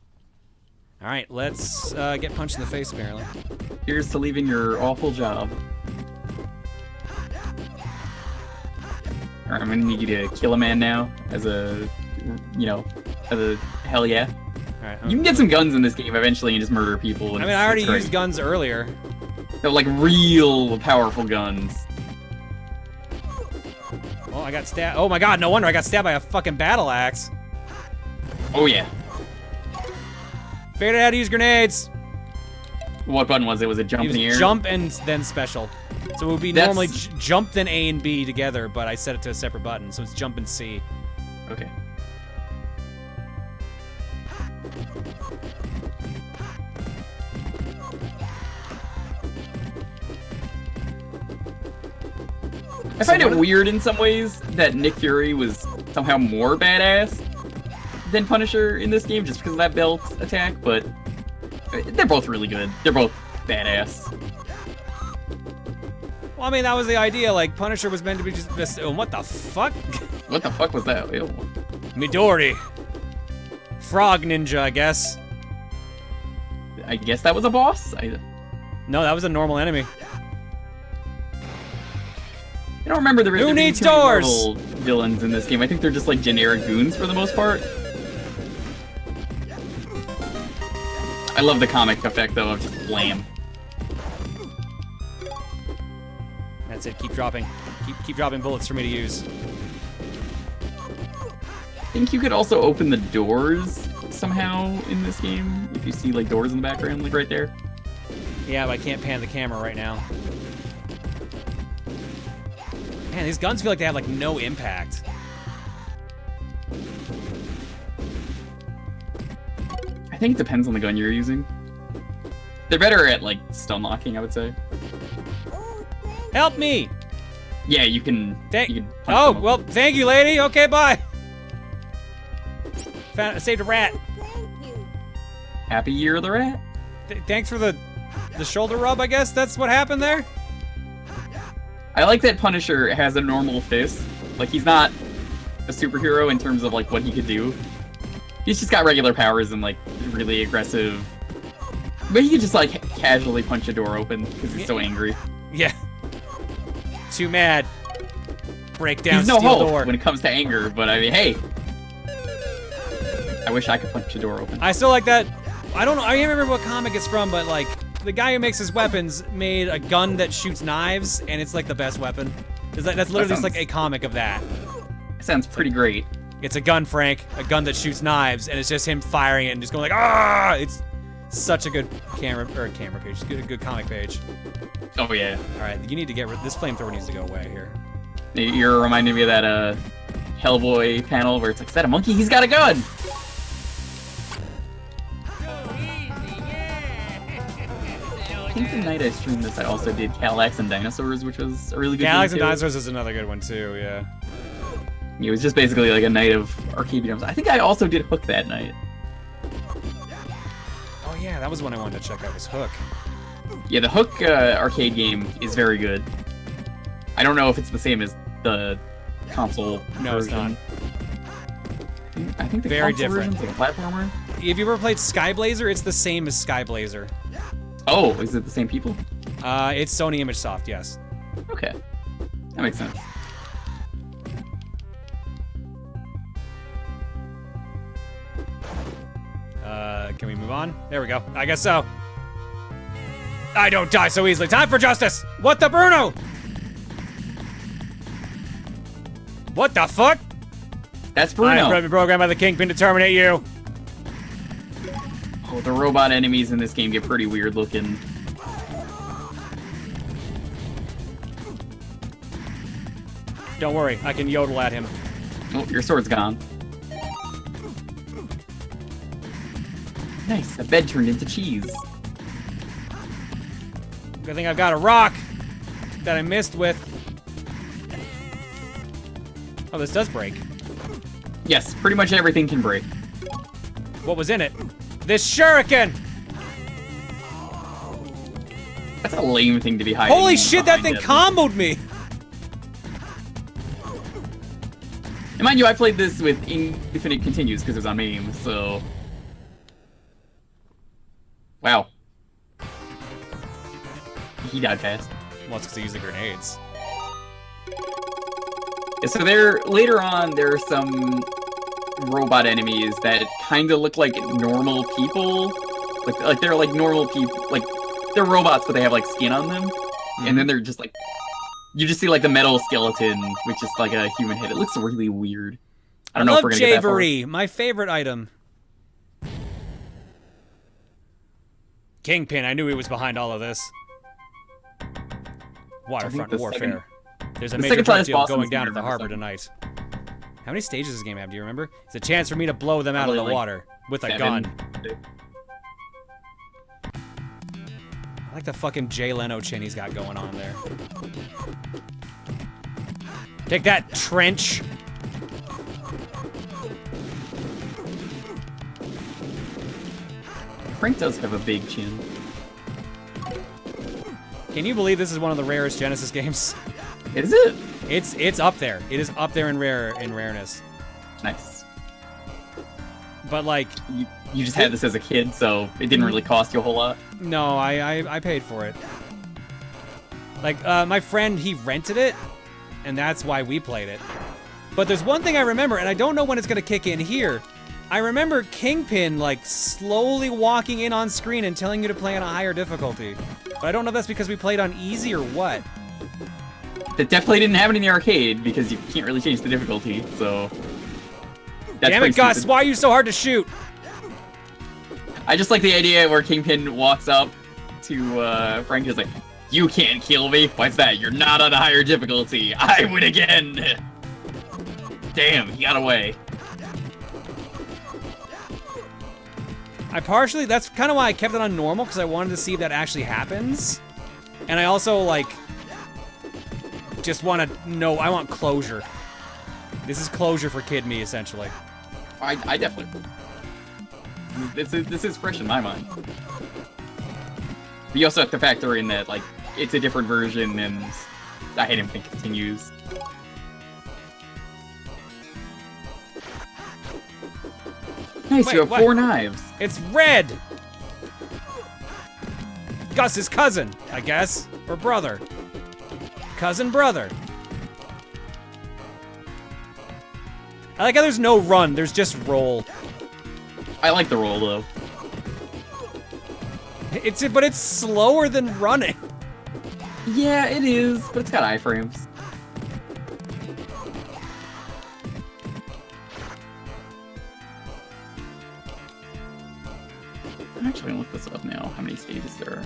Speaker 1: All right, let's get punched in the face, apparently.
Speaker 3: Here's to leaving your awful job. All right, I'm gonna need you to kill a man now as a, hell yeah.
Speaker 1: All right,
Speaker 3: you can get some guns in this game eventually and just murder people. And
Speaker 1: I already used guns earlier.
Speaker 3: They're like real powerful guns.
Speaker 1: Oh, I got stabbed. Oh my God, no wonder I got stabbed by a fucking battle axe.
Speaker 3: Oh yeah.
Speaker 1: Figured out how to use grenades.
Speaker 3: What button was it? Was it jump in the air?
Speaker 1: Jump and then special. So it would be normally jump then A and B together, but I set it to a separate button, so it's jump and C.
Speaker 3: Okay. I find it weird in some ways that Nick Fury was somehow more badass than Punisher in this game just because of that belt attack, but they're both really good. They're both badass.
Speaker 1: Well, I mean, that was the idea. Like, Punisher was meant to be just this. Oh, what the fuck?
Speaker 3: What the fuck was that? Ew.
Speaker 1: Midori. Frog ninja, I guess.
Speaker 3: I guess that was a boss?
Speaker 1: No, that was a normal enemy.
Speaker 3: I don't remember the
Speaker 1: Who needs doors?
Speaker 3: Marvel villains in this game. I think they're just like generic goons for the most part. I love the comic effect though of just blam.
Speaker 1: That's it. Keep dropping. Keep dropping bullets for me to use.
Speaker 3: I think you could also open the doors somehow in this game. If you see like doors in the background, like right there.
Speaker 1: Yeah, but I can't pan the camera right now. Man, these guns feel like they have like no impact.
Speaker 3: I think it depends on the gun you're using. They're better at like stun locking, I would say.
Speaker 1: Help me!
Speaker 3: Yeah, you can.
Speaker 1: Thank.
Speaker 3: You can punch
Speaker 1: Oh
Speaker 3: them.
Speaker 1: well, thank you, lady. Okay, bye. Saved a rat.
Speaker 3: Happy Year of the Rat.
Speaker 1: Thanks for the shoulder rub. I guess that's what happened there.
Speaker 3: I like that Punisher has a normal fist. Like he's not a superhero in terms of like what he could do. He's just got regular powers and like really aggressive. But he could just like casually punch a door open because he's so angry.
Speaker 1: Yeah. Too mad. Break down.
Speaker 3: He's no
Speaker 1: steel
Speaker 3: Hulk
Speaker 1: door.
Speaker 3: when it comes to anger, but I mean, hey. I wish I could punch a door open.
Speaker 1: I still like that. I don't know. I can't remember what comic it's from, but like the guy who makes his weapons made a gun that shoots knives, and it's like the best weapon. That's literally just like a comic of that.
Speaker 3: Sounds pretty great.
Speaker 1: It's a gun, Frank, a gun that shoots knives, and it's just him firing it and just going like, ah! It's such a good camera page, good comic page.
Speaker 3: Oh yeah.
Speaker 1: All right, you need to get this flamethrower needs to go away here.
Speaker 3: You're reminding me of that Hellboy panel where it's like, is that a monkey? He's got a gun. I think the night I streamed this, I also did Cadillacs and Dinosaurs, which was a really good
Speaker 1: Cadillacs and
Speaker 3: game, too.
Speaker 1: Dinosaurs is another good one too. Yeah.
Speaker 3: It was just basically like a night of arcade games. I think I also did Hook that night.
Speaker 1: Oh yeah, that was one I wanted to check out. Was Hook.
Speaker 3: Yeah, the Hook arcade game is very good. I don't know if it's the same as the console
Speaker 1: No, it's
Speaker 3: version. I think the
Speaker 1: Very
Speaker 3: console
Speaker 1: different.
Speaker 3: version's like a platformer.
Speaker 1: Have you ever played Sky Blazer? It's the same as Sky Blazer.
Speaker 3: Oh, is it the same people?
Speaker 1: It's Sony ImageSoft, yes.
Speaker 3: Okay. That makes sense.
Speaker 1: Can we move on? There we go. I guess so. I don't die so easily. Time for justice! What the Bruno? What the fuck?
Speaker 3: That's
Speaker 1: I am
Speaker 3: Bruno.
Speaker 1: programmed by the Kingpin to terminate you.
Speaker 3: Oh, the robot enemies in this game get pretty weird looking.
Speaker 1: Don't worry, I can yodel at him.
Speaker 3: Oh, your sword's gone. Nice, the bed turned into cheese.
Speaker 1: Good thing I've got a rock that I missed with. Oh, this does break.
Speaker 3: Yes, pretty much everything can break.
Speaker 1: What was in it? This shuriken!
Speaker 3: That's a lame thing to be hiding.
Speaker 1: Holy shit, that thing
Speaker 3: behind
Speaker 1: comboed me!
Speaker 3: And mind you, I played this with Infinite Continues because it was on MAME, so... Wow. He died fast.
Speaker 1: Well, it's because I used the grenades.
Speaker 3: Yeah, so later on, there are some robot enemies that kind of look like normal people. Like they're like normal people, like they're robots, but they have like skin on them. And then they're just like, you just see like the metal skeleton, which is like a human head. It looks really weird. I don't know if we're gonna get that far.
Speaker 1: Javery, my favorite item. Kingpin, I knew he was behind all of this. Waterfront
Speaker 3: the
Speaker 1: warfare. There's a
Speaker 3: the
Speaker 1: major
Speaker 3: second time
Speaker 1: drug
Speaker 3: this
Speaker 1: deal
Speaker 3: boss
Speaker 1: going
Speaker 3: is
Speaker 1: down at the
Speaker 3: number
Speaker 1: harbor
Speaker 3: seven.
Speaker 1: tonight. How many stages does this game have? Do you remember? It's a chance for me to blow them out of
Speaker 3: Probably
Speaker 1: the
Speaker 3: like
Speaker 1: water with a
Speaker 3: 7.
Speaker 1: gun. I like the fucking Jay Leno chin he's got going on there. Take that, Trench.
Speaker 3: Frank does have a big chin.
Speaker 1: Can you believe this is one of the rarest Genesis games?
Speaker 3: Is it?
Speaker 1: It's up there. It is up there in rareness.
Speaker 3: Nice.
Speaker 1: But like,
Speaker 3: You just had this as a kid, so it didn't really cost you a whole lot.
Speaker 1: no, I paid for it. Like, my friend, he rented it, and that's why we played it. But there's one thing I remember, and I don't know when it's gonna kick in here. I remember Kingpin, like, slowly walking in on screen and telling you to play on a higher difficulty. But I don't know if that's because we played on easy or what.
Speaker 3: That definitely didn't happen in the arcade because you can't really change the difficulty, so... That's
Speaker 1: Damn it, Gus,
Speaker 3: stupid.
Speaker 1: why are you so hard to shoot?
Speaker 3: I just like the idea where Kingpin walks up to Frank and is like, "You can't kill me. Why's that? You're not on a higher difficulty. I win again." Damn, he got away.
Speaker 1: That's kind of why I kept it on normal, because I wanted to see if that actually happens. And I also, like, just want to know, I want closure. This is closure for Kid Me, essentially.
Speaker 3: I definitely... This is fresh in my mind. But you also have to factor in that, like, it's a different version, and I hate him think it continues. Nice,
Speaker 1: Wait,
Speaker 3: you have
Speaker 1: what?
Speaker 3: 4 knives.
Speaker 1: It's red! Gus's cousin, I guess. Or brother. Cousin, brother. I like how there's no run, there's just roll.
Speaker 3: I like the roll, though.
Speaker 1: But it's slower than running.
Speaker 3: Yeah, it is, but it's got iframes. I'm actually gonna look this up now, how many stages there are.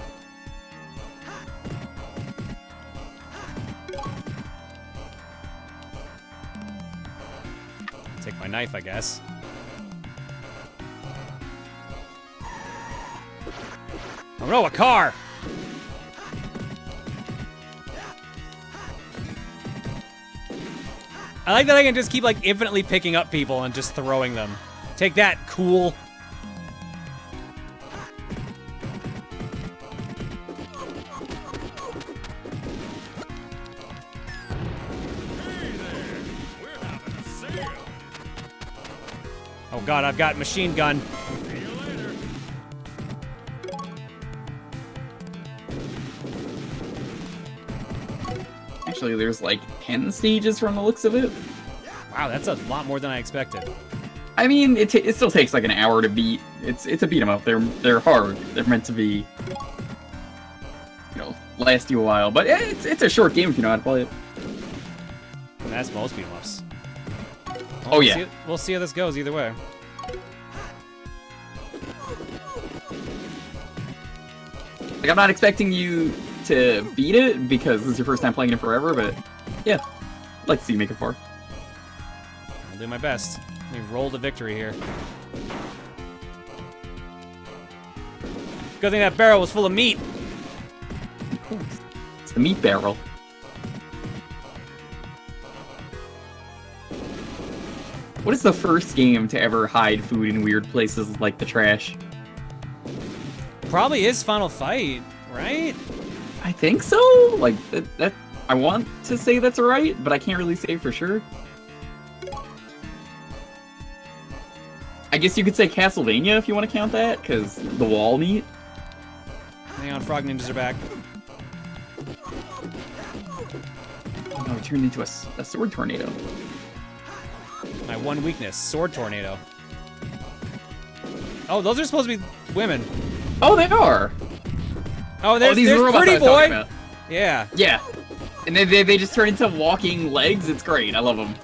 Speaker 1: Take my knife, I guess. Oh no, a car! I like that I can just keep, like, infinitely picking up people and just throwing them. Take that, cool. Oh god, I've got machine gun.
Speaker 3: Actually, there's like 10 stages from the looks of it.
Speaker 1: Wow, that's a lot more than I expected.
Speaker 3: I mean, it still takes like an hour to beat. It's a beat 'em up. They're hard. They're meant to be, last you a while. But it's a short game if you know how to play it.
Speaker 1: And that's most beat 'em ups.
Speaker 3: Oh, yeah.
Speaker 1: We'll see how this goes either way.
Speaker 3: Like, I'm not expecting you to beat it because this is your first time playing it forever, but yeah, I'd like to see you make it far.
Speaker 1: I'll do my best. Let me roll to victory here. Good thing that barrel was full of meat.
Speaker 3: It's the meat barrel. What is the first game to ever hide food in weird places like the trash?
Speaker 1: Probably is Final Fight, right?
Speaker 3: I think so. Like that I want to say that's right, but I can't really say for sure. I guess you could say Castlevania if you want to count that, because the wall meat.
Speaker 1: Hang on, frog ninjas are back.
Speaker 3: Oh no, it turned into a sword tornado.
Speaker 1: My one weakness, sword tornado. Oh, those are supposed to be women.
Speaker 3: Oh, they are.
Speaker 1: Oh, there's
Speaker 3: these robots
Speaker 1: Pretty
Speaker 3: I was talking
Speaker 1: Boy.
Speaker 3: about.
Speaker 1: Yeah.
Speaker 3: Yeah. And they just turn into walking legs. It's great. I love them.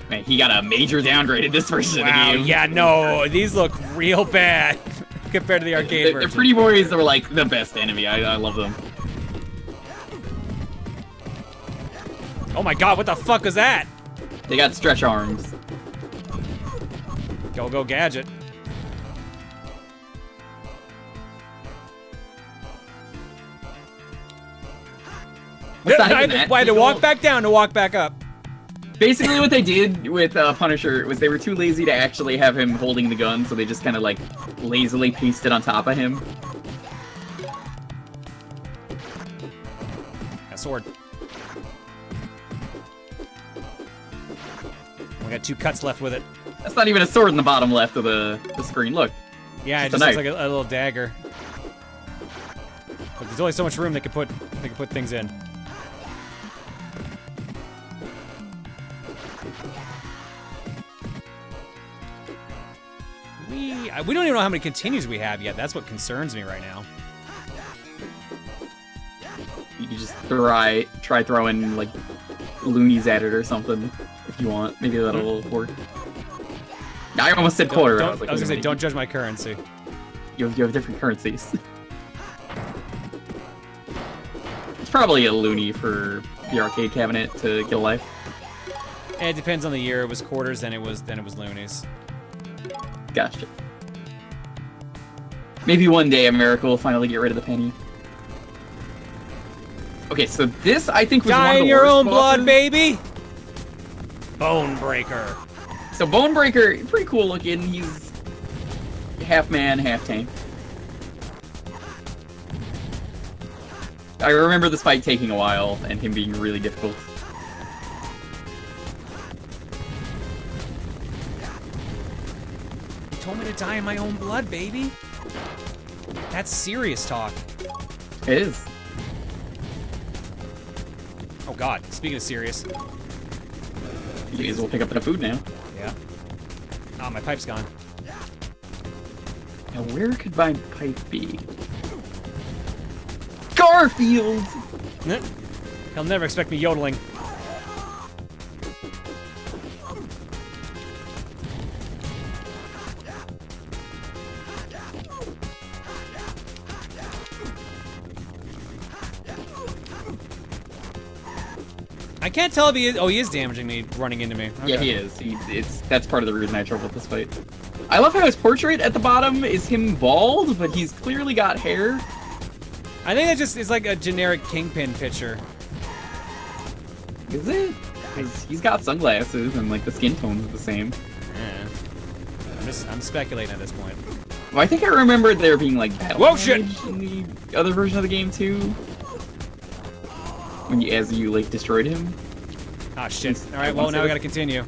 Speaker 3: Man, he got a major downgrade in this version of the game.
Speaker 1: Yeah, no, these look real bad compared to the arcade version.
Speaker 3: The Pretty Boys are like the best enemy. I love them.
Speaker 1: Oh my god, what the fuck is that?
Speaker 3: They got stretch arms.
Speaker 1: Go Gadget.
Speaker 3: What's not
Speaker 1: I
Speaker 3: even that
Speaker 1: had to walk
Speaker 3: difficult?
Speaker 1: back down to walk back up.
Speaker 3: Basically what they did with Punisher was they were too lazy to actually have him holding the gun, so they just kind of like lazily pasted on top of him.
Speaker 1: A sword. We got 2 cuts left with it.
Speaker 3: That's not even a sword in the bottom left of the screen. Look.
Speaker 1: Yeah, it
Speaker 3: Just
Speaker 1: just
Speaker 3: a
Speaker 1: looks
Speaker 3: knife.
Speaker 1: like a little dagger. Look, there's only so much room they could put things in. We don't even know how many continues we have yet. That's what concerns me right now.
Speaker 3: You can just try throwing like loonies at it or something if you want. Maybe that'll work. I almost said quarter.
Speaker 1: I was gonna say, don't judge my currency.
Speaker 3: You have different currencies. It's probably a loony for the arcade cabinet to get a life.
Speaker 1: It depends on the year. It was quarters, then it was loonies.
Speaker 3: Gotcha. Maybe one day America will finally get rid of the penny. Okay, so this I think was
Speaker 1: Die
Speaker 3: one of the
Speaker 1: in your
Speaker 3: worst
Speaker 1: own
Speaker 3: bosses.
Speaker 1: blood, baby. Bone Breaker.
Speaker 3: So Bonebreaker, pretty cool looking. He's half man, half tank. I remember this fight taking a while and him being really difficult.
Speaker 1: You told me to die in my own blood, baby. That's serious talk.
Speaker 3: It is.
Speaker 1: Oh God, speaking of serious.
Speaker 3: You may as well pick up the food now.
Speaker 1: Yeah. Oh, my pipe's gone.
Speaker 3: Now where could my pipe be? Garfield!
Speaker 1: He'll never expect me yodeling. I can't tell if he is. Oh, he is damaging me, running into me. Okay.
Speaker 3: Yeah, he is. That's part of the reason I trouble with this fight. I love how his portrait at the bottom is him bald, but he's clearly got hair.
Speaker 1: I think that just is like a generic Kingpin picture.
Speaker 3: Is it? 'Cause he's got sunglasses and like the skin tone's the same.
Speaker 1: Yeah. I'm speculating at this point.
Speaker 3: Well, I think I remember there being like battle
Speaker 1: Whoa, shit!
Speaker 3: damage in the other version of the game too. As you like destroyed him.
Speaker 1: Ah, shit. All right, well now we gotta continue.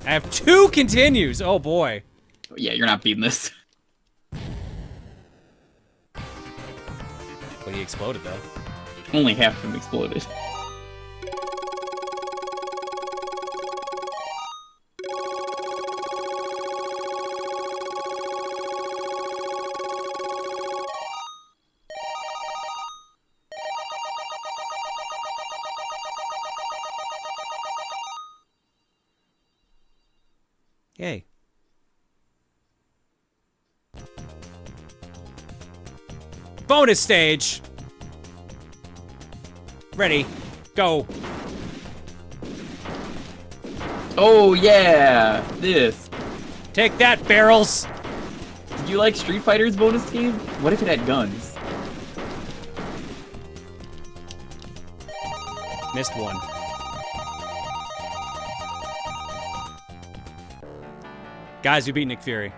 Speaker 1: I have 2 continues. Oh boy.
Speaker 3: Yeah, you're not beating this.
Speaker 1: Well, he exploded though.
Speaker 3: Only half of them exploded.
Speaker 1: Yay. Bonus stage. Ready. Go.
Speaker 3: Oh yeah, this.
Speaker 1: Take that, barrels.
Speaker 3: Did you like Street Fighter's bonus game? What if it had guns?
Speaker 1: Missed one. Guys, we beat Nick Fury.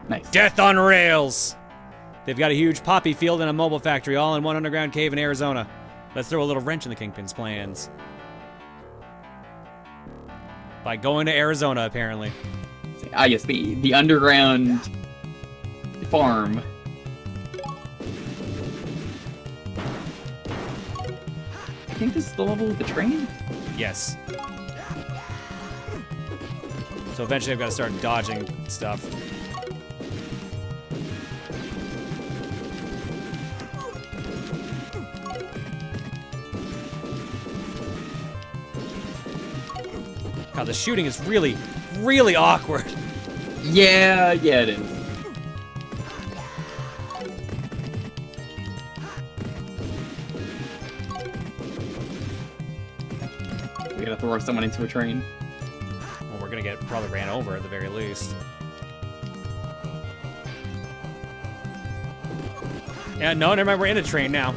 Speaker 3: Nice.
Speaker 1: Death on rails. They've got a huge poppy field and a mobile factory all in one underground cave in Arizona. Let's throw a little wrench in the Kingpin's plans. By going to Arizona, apparently.
Speaker 3: Ah, yes, the underground farm. I think this is the level with the train?
Speaker 1: Yes. So eventually I've got to start dodging stuff. God, the shooting is really, really awkward.
Speaker 3: Yeah, it is. We gotta throw someone into a train.
Speaker 1: Well, we're gonna get probably ran over at the very least. Yeah, no, never mind, we're in a train now.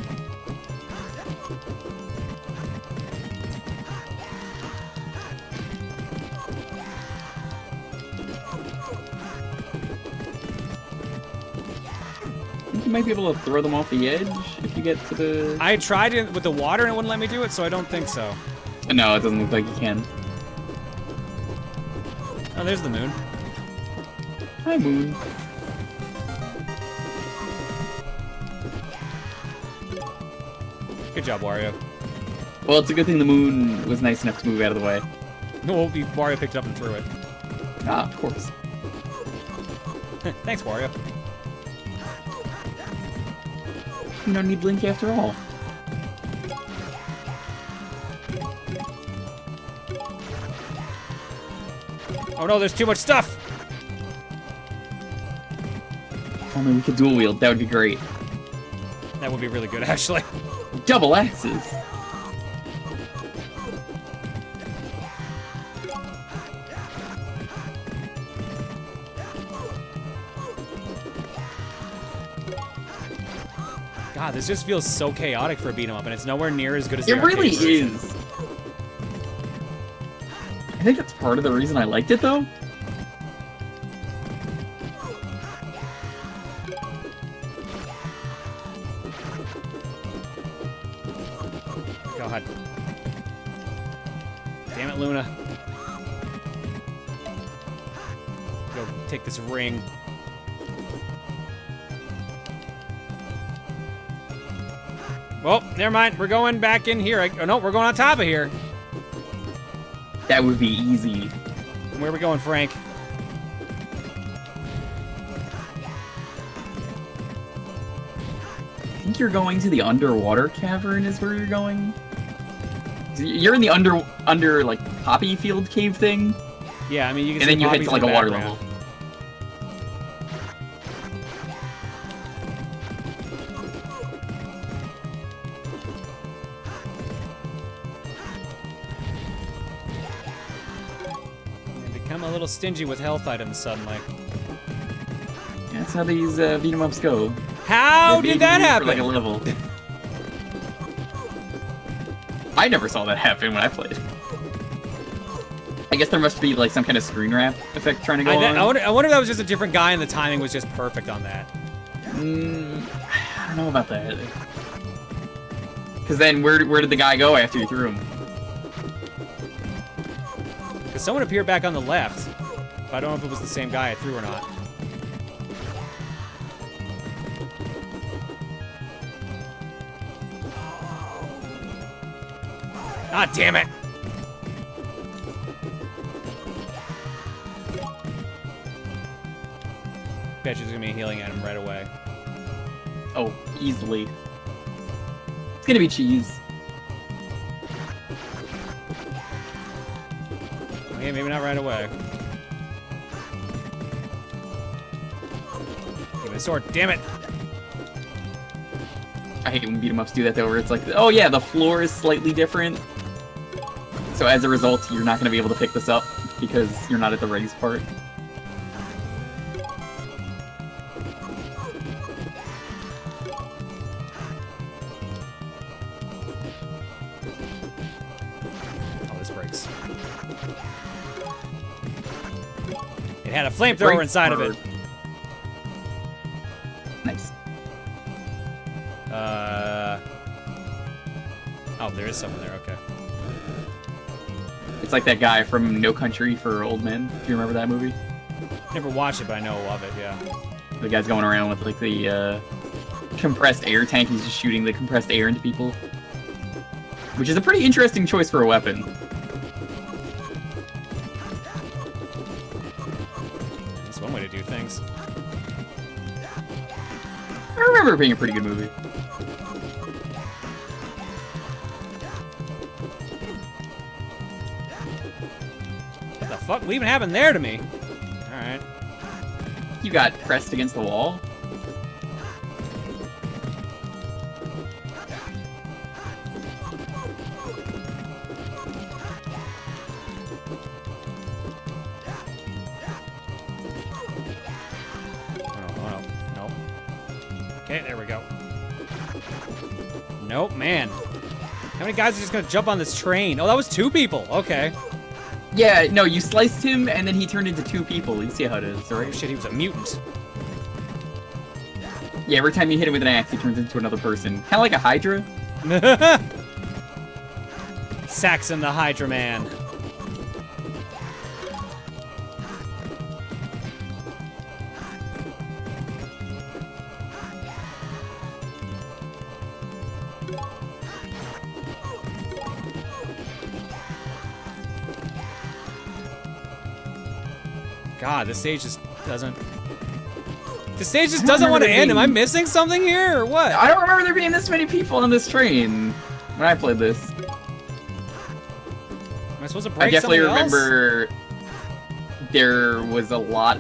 Speaker 3: You might be able to throw them off the edge if you get to the...
Speaker 1: I tried it with the water and it wouldn't let me do it, so I don't think so.
Speaker 3: No, it doesn't look like you can.
Speaker 1: Oh, there's the moon.
Speaker 3: Hi, Moon.
Speaker 1: Good job, Wario.
Speaker 3: Well, it's a good thing the moon was nice enough to move out of the way.
Speaker 1: No, Wario picked it up and threw it.
Speaker 3: Ah, of course.
Speaker 1: Thanks, Wario.
Speaker 3: You don't need Link after all.
Speaker 1: Oh no, there's too much stuff!
Speaker 3: If only we could dual wield, that would be great.
Speaker 1: That would be really good, actually.
Speaker 3: Double axes.
Speaker 1: God, this just feels so chaotic for a beat 'em up, and it's nowhere near as good as the
Speaker 3: It really
Speaker 1: arcade version.
Speaker 3: is. I think that's part of the reason I liked it, though.
Speaker 1: God. Damn it, Luna. Go take this ring. Well, never mind. We're going back in here. Oh, no, we're going on top of here.
Speaker 3: That would be easy.
Speaker 1: And where are we going, Frank?
Speaker 3: I think you're going to the underwater cavern is where you're going. You're in the under like poppy field cave thing.
Speaker 1: Yeah, I mean, you can
Speaker 3: And
Speaker 1: see
Speaker 3: then you head
Speaker 1: poppies
Speaker 3: to like
Speaker 1: in
Speaker 3: a
Speaker 1: the
Speaker 3: water
Speaker 1: background.
Speaker 3: level.
Speaker 1: And become a little stingy with health items suddenly.
Speaker 3: That's how these beat 'em ups go.
Speaker 1: How
Speaker 3: They
Speaker 1: did that
Speaker 3: beat you
Speaker 1: happen?
Speaker 3: for, like, a level. I never saw that happen when I played. I guess there must be like some kind of screen wrap effect trying to go on.
Speaker 1: I wonder if that was just a different guy and the timing was just perfect on that.
Speaker 3: I don't know about that. Because then where did the guy go after you threw him?
Speaker 1: Because someone appeared back on the left. But I don't know if it was the same guy I threw or not. Ah, damn it! Bet you there's gonna be a healing item right away.
Speaker 3: Oh, easily. It's gonna be cheese.
Speaker 1: Okay, maybe not right away. Give me a sword, damn it!
Speaker 3: I hate when beat 'em ups do that though, where it's like, oh yeah, the floor is slightly different. So as a result, you're not gonna be able to pick this up because you're not at the raise part.
Speaker 1: Oh, this breaks. It had a flamethrower inside of it.
Speaker 3: Nice.
Speaker 1: Oh, there is someone there, okay.
Speaker 3: It's like that guy from No Country for Old Men. Do you remember that movie?
Speaker 1: Never watched it, but I know of it, yeah.
Speaker 3: The guy's going around with like the compressed air tank. He's just shooting the compressed air into people. Which is a pretty interesting choice for a weapon.
Speaker 1: That's one way to do things.
Speaker 3: I remember it being a pretty good movie.
Speaker 1: What the fuck? What even happened there to me? Alright.
Speaker 3: You got pressed against the wall.
Speaker 1: Oh, nope. Okay, there we go. Nope, man. How many guys are just gonna jump on this train? Oh, that was 2 people. Okay.
Speaker 3: Yeah, no, you sliced him and then he turned into 2 people. You see how it is,
Speaker 1: Oh
Speaker 3: right?
Speaker 1: shit, he was a mutant.
Speaker 3: Yeah, every time you hit him with an axe, he turns into another person. Kind of like a Hydra.
Speaker 1: Saxon the Hydra Man. God, this stage just doesn't... This stage just doesn't want to end. Am I missing something here, or what?
Speaker 3: I don't remember there being this many people on this train when I played this.
Speaker 1: Am I supposed to break
Speaker 3: I definitely
Speaker 1: something else?
Speaker 3: remember there was a lot